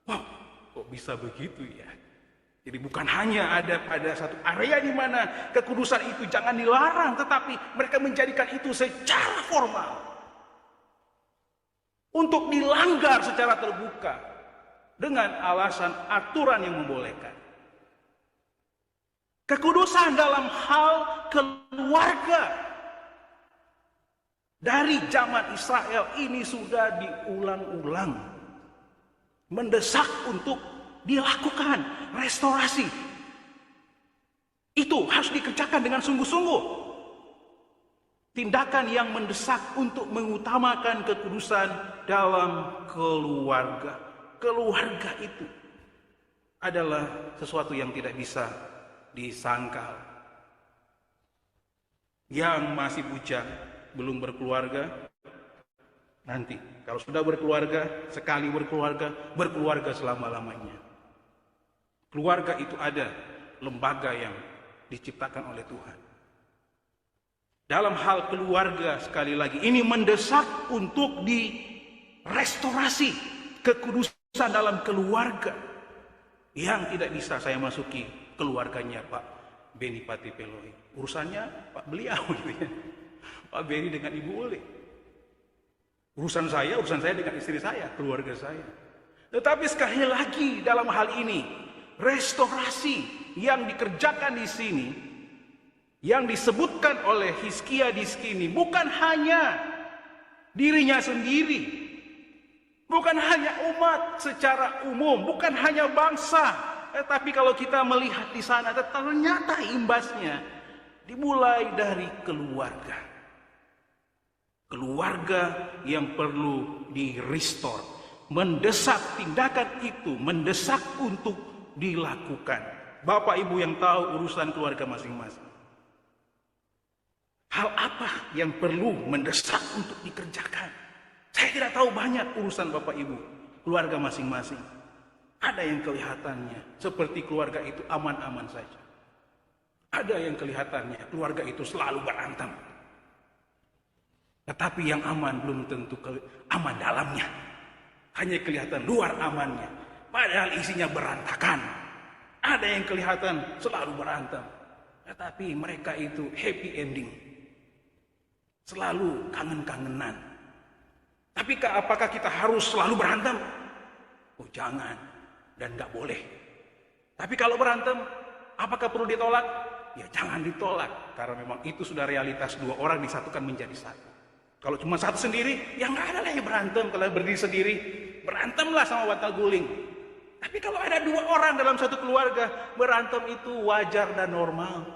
Wow, kok bisa begitu ya? Jadi bukan hanya ada pada satu area di mana kekudusan itu jangan dilarang, tetapi mereka menjadikan itu secara formal untuk dilanggar secara terbuka dengan alasan aturan yang membolehkan. Kekudusan dalam hal keluarga dari zaman Israel ini sudah diulang-ulang, mendesak untuk dilakukan restorasi. Itu harus dikerjakan dengan sungguh-sungguh. Tindakan yang mendesak untuk mengutamakan kekudusan dalam keluarga. Keluarga itu adalah sesuatu yang tidak bisa disangkal. Yang masih bujang, belum berkeluarga, nanti kalau sudah berkeluarga, sekali berkeluarga selama-lamanya. Keluarga itu ada lembaga yang diciptakan oleh Tuhan. Dalam hal keluarga, sekali lagi, ini mendesak untuk direstorasi kekudusan dalam keluarga. Yang tidak bisa saya masuki keluarganya Pak Beni Patipeloi. Urusannya Pak beliau gitu ya. Pak Beni dengan Ibu Uli. Urusan saya dengan istri saya, keluarga saya. Tetapi sekali lagi dalam hal ini, restorasi yang dikerjakan di sini, yang disebutkan oleh Hizkia di sini, bukan hanya dirinya sendiri, bukan hanya umat secara umum, bukan hanya bangsa, tetapi kalau kita melihat di sana, ternyata imbasnya dimulai dari keluarga. Keluarga yang perlu di-restore, mendesak tindakan itu, mendesak untuk dilakukan. Bapak Ibu yang tahu urusan keluarga masing-masing. Hal apa yang perlu mendesak untuk dikerjakan? Saya tidak tahu banyak urusan Bapak Ibu, keluarga masing-masing. Ada yang kelihatannya seperti keluarga itu aman-aman saja. Ada yang kelihatannya keluarga itu selalu berantem. Tetapi yang aman belum tentu aman dalamnya. Hanya kelihatan luar amannya, padahal isinya berantakan. Ada yang kelihatan selalu berantem. Tetapi mereka itu happy ending. Selalu kangen-kangenan. Tapi apakah kita harus selalu berantem? Oh jangan, dan gak boleh. Tapi kalau berantem, apakah perlu ditolak? Ya jangan ditolak, karena memang itu sudah realitas, dua orang disatukan menjadi satu. Kalau cuma satu sendiri, ya nggak ada lah yang berantem. Kalau berdiri sendiri, berantemlah sama bantal guling. Tapi kalau ada dua orang dalam satu keluarga, berantem itu wajar dan normal.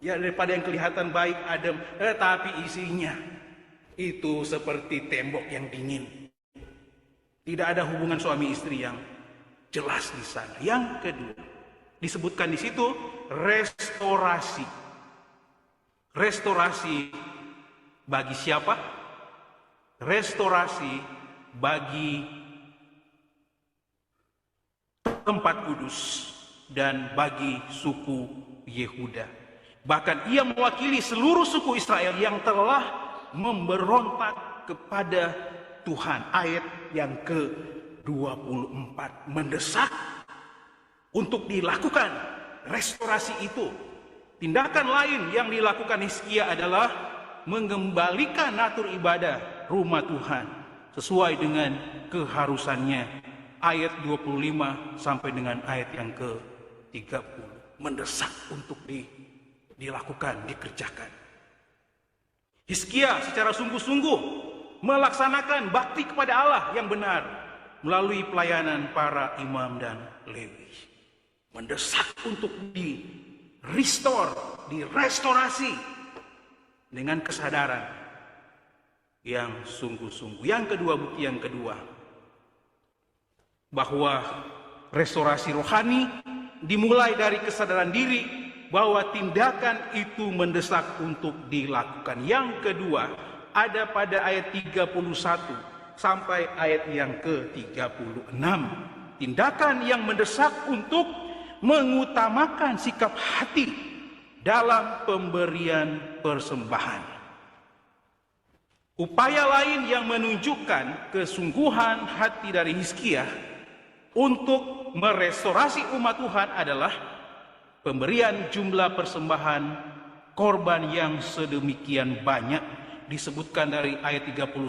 Ya daripada yang kelihatan baik, adem, tetapi isinya itu seperti tembok yang dingin. Tidak ada hubungan suami istri yang jelas di sana. Yang kedua, disebutkan di situ restorasi. Restorasi bagi siapa? Restorasi bagi tempat kudus dan bagi suku Yehuda. Bahkan ia mewakili seluruh suku Israel yang telah memberontak kepada Tuhan. Ayat yang ke-24 mendesak untuk dilakukan restorasi itu. Tindakan lain yang dilakukan Hizkia adalah mengembalikan natur ibadah rumah Tuhan sesuai dengan keharusannya. Ayat 25 sampai dengan ayat yang ke-30 mendesak untuk dilakukan, dikerjakan. Hizkia secara sungguh-sungguh melaksanakan bakti kepada Allah yang benar melalui pelayanan para imam dan Lewi. Mendesak untuk direstorasi dengan kesadaran yang sungguh-sungguh. Yang kedua, bukti yang kedua, bahwa restorasi rohani dimulai dari kesadaran diri bahwa tindakan itu mendesak untuk dilakukan. Yang kedua ada pada ayat 31 sampai ayat yang ke-36. Tindakan yang mendesak untuk mengutamakan sikap hati dalam pemberian persembahan. Upaya lain yang menunjukkan kesungguhan hati dari Hizkia untuk merestorasi umat Tuhan adalah pemberian jumlah persembahan korban yang sedemikian banyak, disebutkan dari ayat 31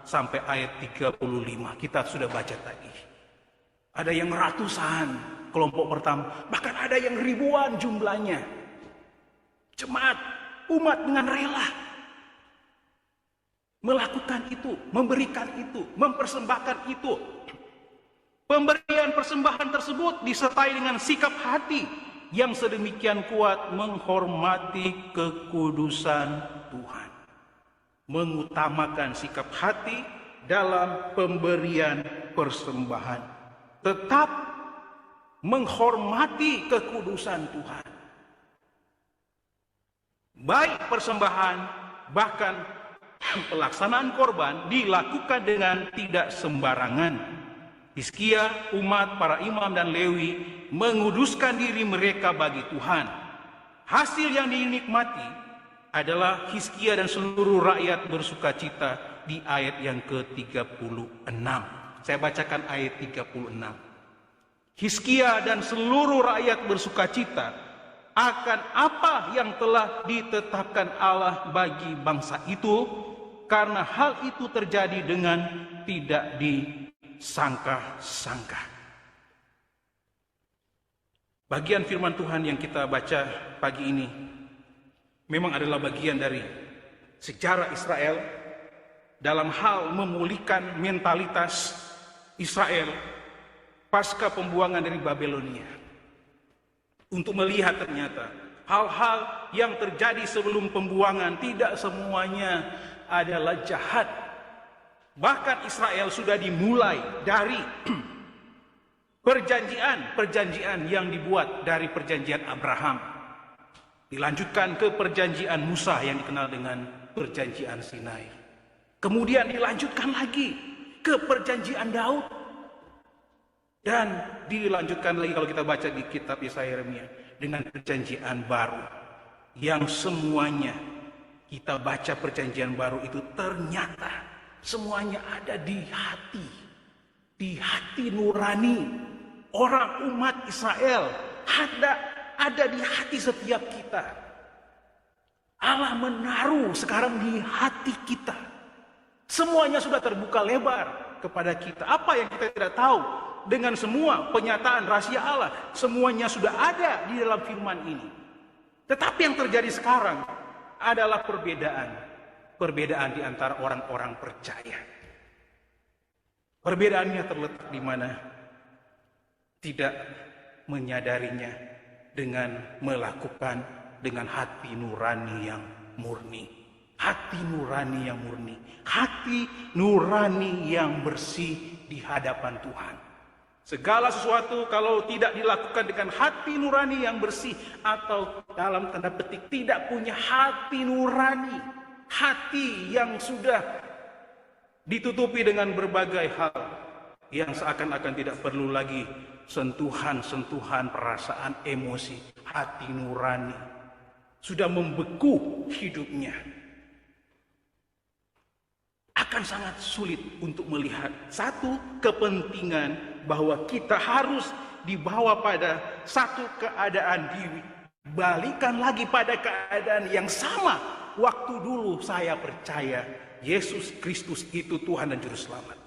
sampai ayat 35. Kita sudah baca tadi. Ada yang ratusan kelompok pertama, bahkan ada yang ribuan jumlahnya. Jemaat, umat dengan rela melakukan itu, memberikan itu, mempersembahkan itu. Pemberian persembahan tersebut disertai dengan sikap hati yang sedemikian kuat menghormati kekudusan Tuhan. Mengutamakan sikap hati dalam pemberian persembahan. Tetap menghormati kekudusan Tuhan. Baik persembahan, bahkan pelaksanaan korban dilakukan dengan tidak sembarangan. Hizkia, umat, para imam dan Lewi menguduskan diri mereka bagi Tuhan. Hasil yang dinikmati adalah Hizkia dan seluruh rakyat bersukacita di ayat yang ke-36. Saya bacakan ayat 36. Hizkia dan seluruh rakyat bersukacita akan apa yang telah ditetapkan Allah bagi bangsa itu, karena hal itu terjadi dengan tidak disangka-sangka. Bagian firman Tuhan yang kita baca pagi ini memang adalah bagian dari sejarah Israel dalam hal memulihkan mentalitas Israel pasca pembuangan dari Babelonia. Untuk melihat ternyata hal-hal yang terjadi sebelum pembuangan tidak semuanya adalah jahat. Bahkan Israel sudah dimulai dari perjanjian yang dibuat dari perjanjian Abraham. Dilanjutkan ke perjanjian Musa yang dikenal dengan perjanjian Sinai. Kemudian dilanjutkan lagi ke perjanjian Daud. Dan dilanjutkan lagi kalau kita baca di kitab Yesaya Yeremia dengan perjanjian baru. Yang semuanya kita baca perjanjian baru itu ternyata semuanya ada di hati nurani orang umat Israel. ada di hati setiap kita. Allah menaruh sekarang di hati kita. Semuanya sudah terbuka lebar kepada kita. Apa yang kita tidak tahu dengan semua penyataan rahasia Allah, semuanya sudah ada di dalam firman ini. Tetapi yang terjadi sekarang adalah perbedaan di antara orang-orang percaya. Perbedaannya terletak di mana? Tidak menyadarinya dengan melakukan dengan hati nurani yang murni. Hati nurani yang murni. Hati nurani yang bersih di hadapan Tuhan. Segala sesuatu kalau tidak dilakukan dengan hati nurani yang bersih, atau dalam tanda petik tidak punya hati nurani, hati yang sudah ditutupi dengan berbagai hal yang seakan-akan tidak perlu lagi sentuhan-sentuhan perasaan emosi, hati nurani sudah membeku hidupnya, akan sangat sulit untuk melihat satu kepentingan bahwa kita harus dibawa pada satu keadaan diri, balikan lagi pada keadaan yang sama waktu dulu saya percaya Yesus Kristus itu Tuhan dan Juru Selamat.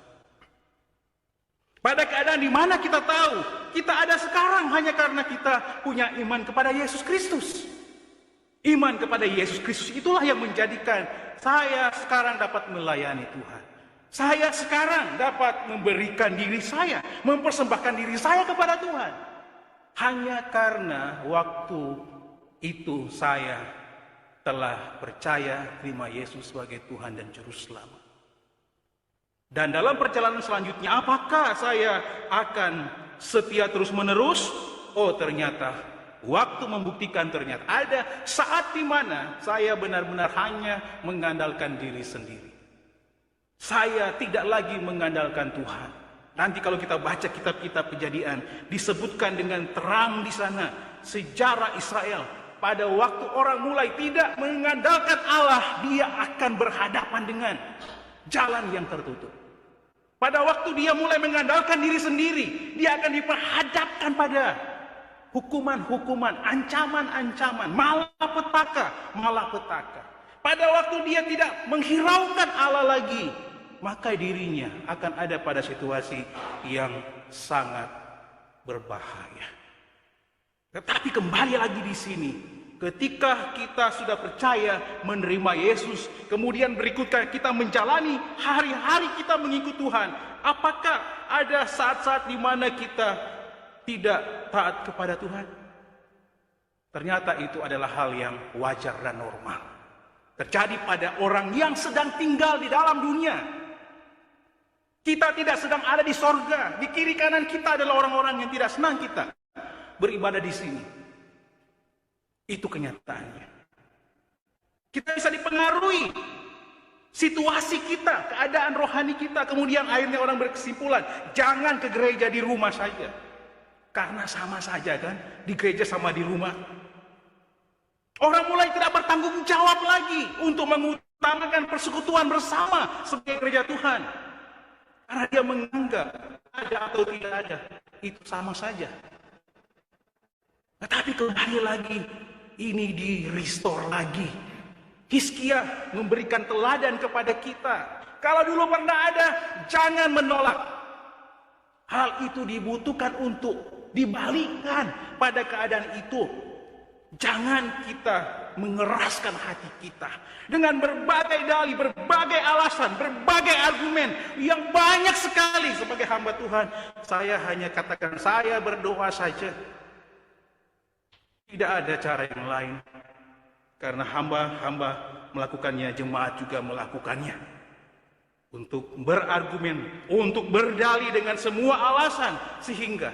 Pada keadaan di mana kita tahu kita ada sekarang hanya karena kita punya iman kepada Yesus Kristus. Iman kepada Yesus Kristus itulah yang menjadikan saya sekarang dapat melayani Tuhan. Saya sekarang dapat memberikan diri saya, mempersembahkan diri saya kepada Tuhan. Hanya karena waktu itu saya telah percaya terima Yesus sebagai Tuhan dan Juru Selamat. Dan dalam perjalanan selanjutnya, apakah saya akan setia terus-menerus? Oh, ternyata waktu membuktikan, ternyata ada saat di mana saya benar-benar hanya mengandalkan diri sendiri. Saya tidak lagi mengandalkan Tuhan. Nanti kalau kita baca kitab-kitab Kejadian, disebutkan dengan terang di sana sejarah Israel. Pada waktu orang mulai tidak mengandalkan Allah, dia akan berhadapan dengan jalan yang tertutup. Pada waktu dia mulai mengandalkan diri sendiri, dia akan diperhadapkan pada hukuman-hukuman, ancaman-ancaman, malapetaka. Pada waktu dia tidak menghiraukan Allah lagi, maka dirinya akan ada pada situasi yang sangat berbahaya. Tetapi kembali lagi di sini, ketika kita sudah percaya menerima Yesus, kemudian berikutnya kita menjalani hari-hari kita mengikut Tuhan, apakah ada saat-saat di mana kita tidak taat kepada Tuhan? Ternyata itu adalah hal yang wajar dan normal. Terjadi pada orang yang sedang tinggal di dalam dunia. Kita tidak sedang ada di sorga. Di kiri kanan kita adalah orang-orang yang tidak senang kita beribadah di sini. Itu kenyataannya. Kita bisa dipengaruhi situasi kita, keadaan rohani kita. Kemudian akhirnya orang berkesimpulan, jangan ke gereja, di rumah saja. Karena sama saja kan, di gereja sama di rumah. Orang mulai tidak bertanggung jawab lagi untuk mengutamakan persekutuan bersama sebagai gereja Tuhan. Karena dia menganggap ada atau tidak ada, itu sama saja. Tetapi kembali lagi, ini di-restore lagi. Hizkia memberikan teladan kepada kita. Kalau dulu pernah ada, jangan menolak. Hal itu dibutuhkan untuk dibalikkan pada keadaan itu. Jangan kita mengeraskan hati kita dengan berbagai dalih, berbagai alasan, berbagai argumen yang banyak sekali. Sebagai hamba Tuhan, saya hanya katakan saya berdoa saja. Tidak ada cara yang lain. Karena hamba-hamba melakukannya, jemaat juga melakukannya. Untuk berargumen, untuk berdalih dengan semua alasan, sehingga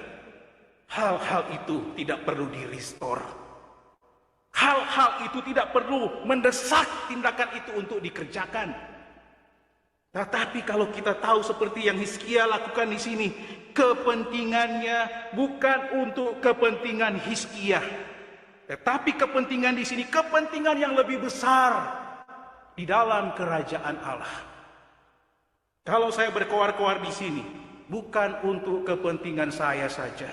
hal-hal itu tidak perlu di-restore. Hal-hal itu tidak perlu mendesak tindakan itu untuk dikerjakan. Tetapi kalau kita tahu seperti yang Hizkia lakukan di sini, kepentingannya bukan untuk kepentingan Hizkia, tetapi kepentingan di sini kepentingan yang lebih besar di dalam kerajaan Allah. Kalau saya berkoar-koar di sini, bukan untuk kepentingan saya saja,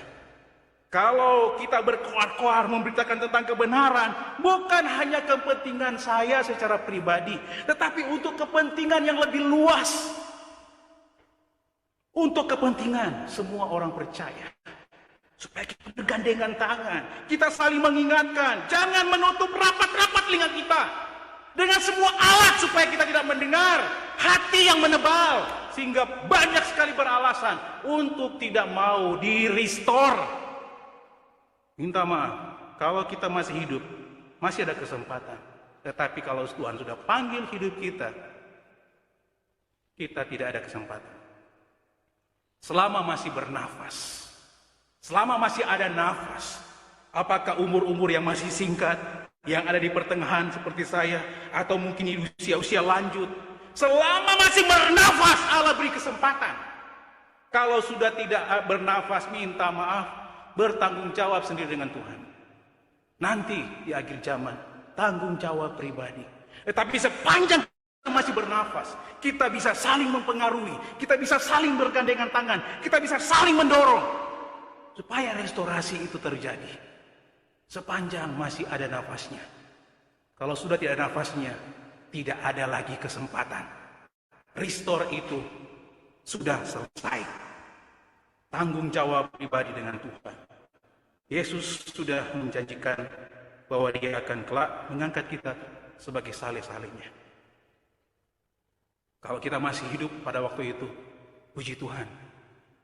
Kalau kita berkoar-koar memberitakan tentang kebenaran, bukan hanya kepentingan saya secara pribadi, tetapi untuk kepentingan yang lebih luas. Untuk kepentingan semua orang percaya. Supaya kita bergandengan tangan, kita saling mengingatkan, jangan menutup rapat-rapat telinga kita dengan semua alat supaya kita tidak mendengar, hati yang menebal, sehingga banyak sekali beralasan untuk tidak mau di-restore. Minta maaf, kalau kita masih hidup, masih ada kesempatan. Tetapi kalau Tuhan sudah panggil hidup kita, kita tidak ada kesempatan. Selama masih bernafas, selama masih ada nafas, apakah umur-umur yang masih singkat, yang ada di pertengahan seperti saya, atau mungkin di usia-usia lanjut, selama masih bernafas, Allah beri kesempatan. Kalau sudah tidak bernafas, minta maaf, bertanggung jawab sendiri dengan Tuhan. Nanti di akhir zaman, tanggung jawab pribadi. Tapi sepanjang kita masih bernafas, kita bisa saling mempengaruhi, kita bisa saling bergandengan tangan, kita bisa saling mendorong supaya restorasi itu terjadi. Sepanjang masih ada nafasnya. Kalau sudah tidak ada nafasnya, tidak ada lagi kesempatan. Restore itu sudah selesai. Tanggung jawab pribadi dengan Tuhan. Yesus sudah menjanjikan bahwa Dia akan kelak mengangkat kita sebagai saleh-salehnya. Kalau kita masih hidup pada waktu itu, puji Tuhan,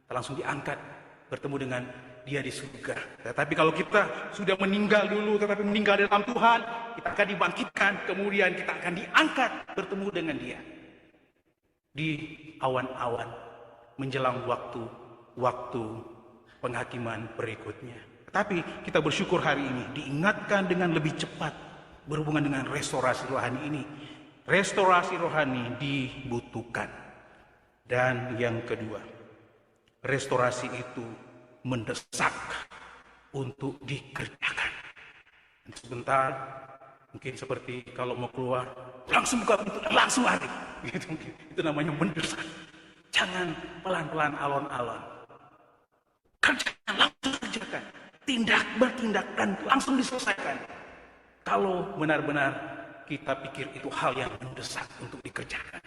kita langsung diangkat bertemu dengan Dia di surga. Tetapi kalau kita sudah meninggal dulu, tetapi meninggal dalam Tuhan, kita akan dibangkitkan, kemudian kita akan diangkat bertemu dengan Dia di awan-awan menjelang waktu penghakiman berikutnya. Tapi kita bersyukur hari ini diingatkan dengan lebih cepat berhubungan dengan restorasi rohani ini. Restorasi rohani dibutuhkan. Dan yang kedua, restorasi itu mendesak untuk dikerjakan. Sebentar, mungkin seperti kalau mau keluar, langsung buka pintu dan langsung lari. Itu namanya mendesak. Jangan pelan-pelan alon-alon. Kerjakan, langsung kerjakan. Bertindak dan langsung diselesaikan. Kalau benar-benar kita pikir itu hal yang mendesak untuk dikerjakan.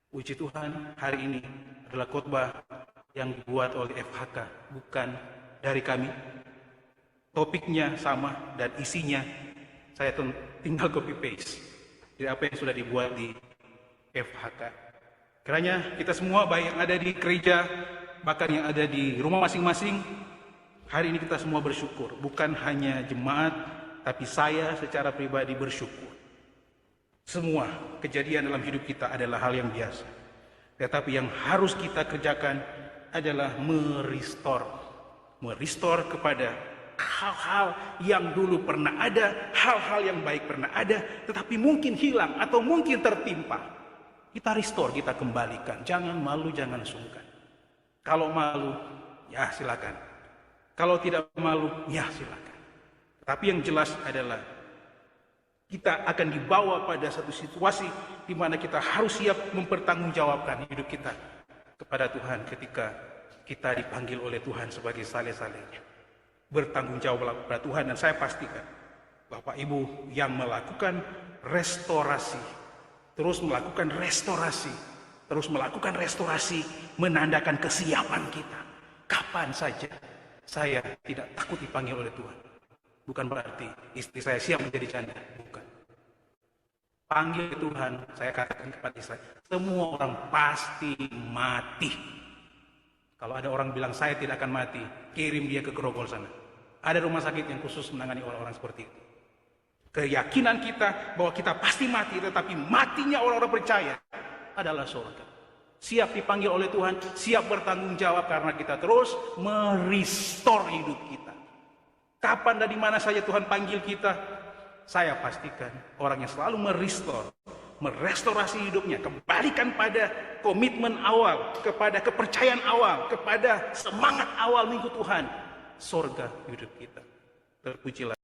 Puji Tuhan, hari ini adalah khotbah yang dibuat oleh FHK, bukan dari kami. Topiknya sama dan isinya saya tinggal copy paste dari apa yang sudah dibuat di FHK. Kiranya kita semua, baik yang ada di gereja, bahkan yang ada di rumah masing-masing, hari ini kita semua bersyukur. Bukan hanya jemaat, tapi saya secara pribadi bersyukur. Semua kejadian dalam hidup kita adalah hal yang biasa. Tetapi yang harus kita kerjakan adalah merestore kepada hal-hal yang dulu pernah ada, hal-hal yang baik pernah ada, tetapi mungkin hilang atau mungkin tertimpa. Kita restore, kita kembalikan. Jangan malu, jangan sungkan. Kalau malu, ya silakan. Kalau tidak malu, ya silakan. Tapi yang jelas adalah kita akan dibawa pada satu situasi di mana kita harus siap mempertanggungjawabkan hidup kita kepada Tuhan ketika kita dipanggil oleh Tuhan sebagai saleh-salehnya. Bertanggung jawab kepada Tuhan, dan saya pastikan Bapak Ibu yang melakukan restorasi, terus melakukan restorasi, menandakan kesiapan kita. Kapan saja saya tidak takut dipanggil oleh Tuhan. Bukan berarti istri saya siap menjadi janda. Bukan. Panggil Tuhan, saya katakan kepada istri, semua orang pasti mati. Kalau ada orang bilang saya tidak akan mati, kirim dia ke Grogol sana. Ada rumah sakit yang khusus menangani orang-orang seperti itu. Keyakinan kita bahwa kita pasti mati, tetapi matinya orang-orang percaya adalah surga. Siap dipanggil oleh Tuhan, siap bertanggung jawab karena kita terus merestore hidup kita. Kapan dan di mana saja Tuhan panggil kita, saya pastikan orang yang selalu merestorasi hidupnya, kembalikan pada komitmen awal, kepada kepercayaan awal, kepada semangat awal mengikut Tuhan, surga hidup kita. Terpujilah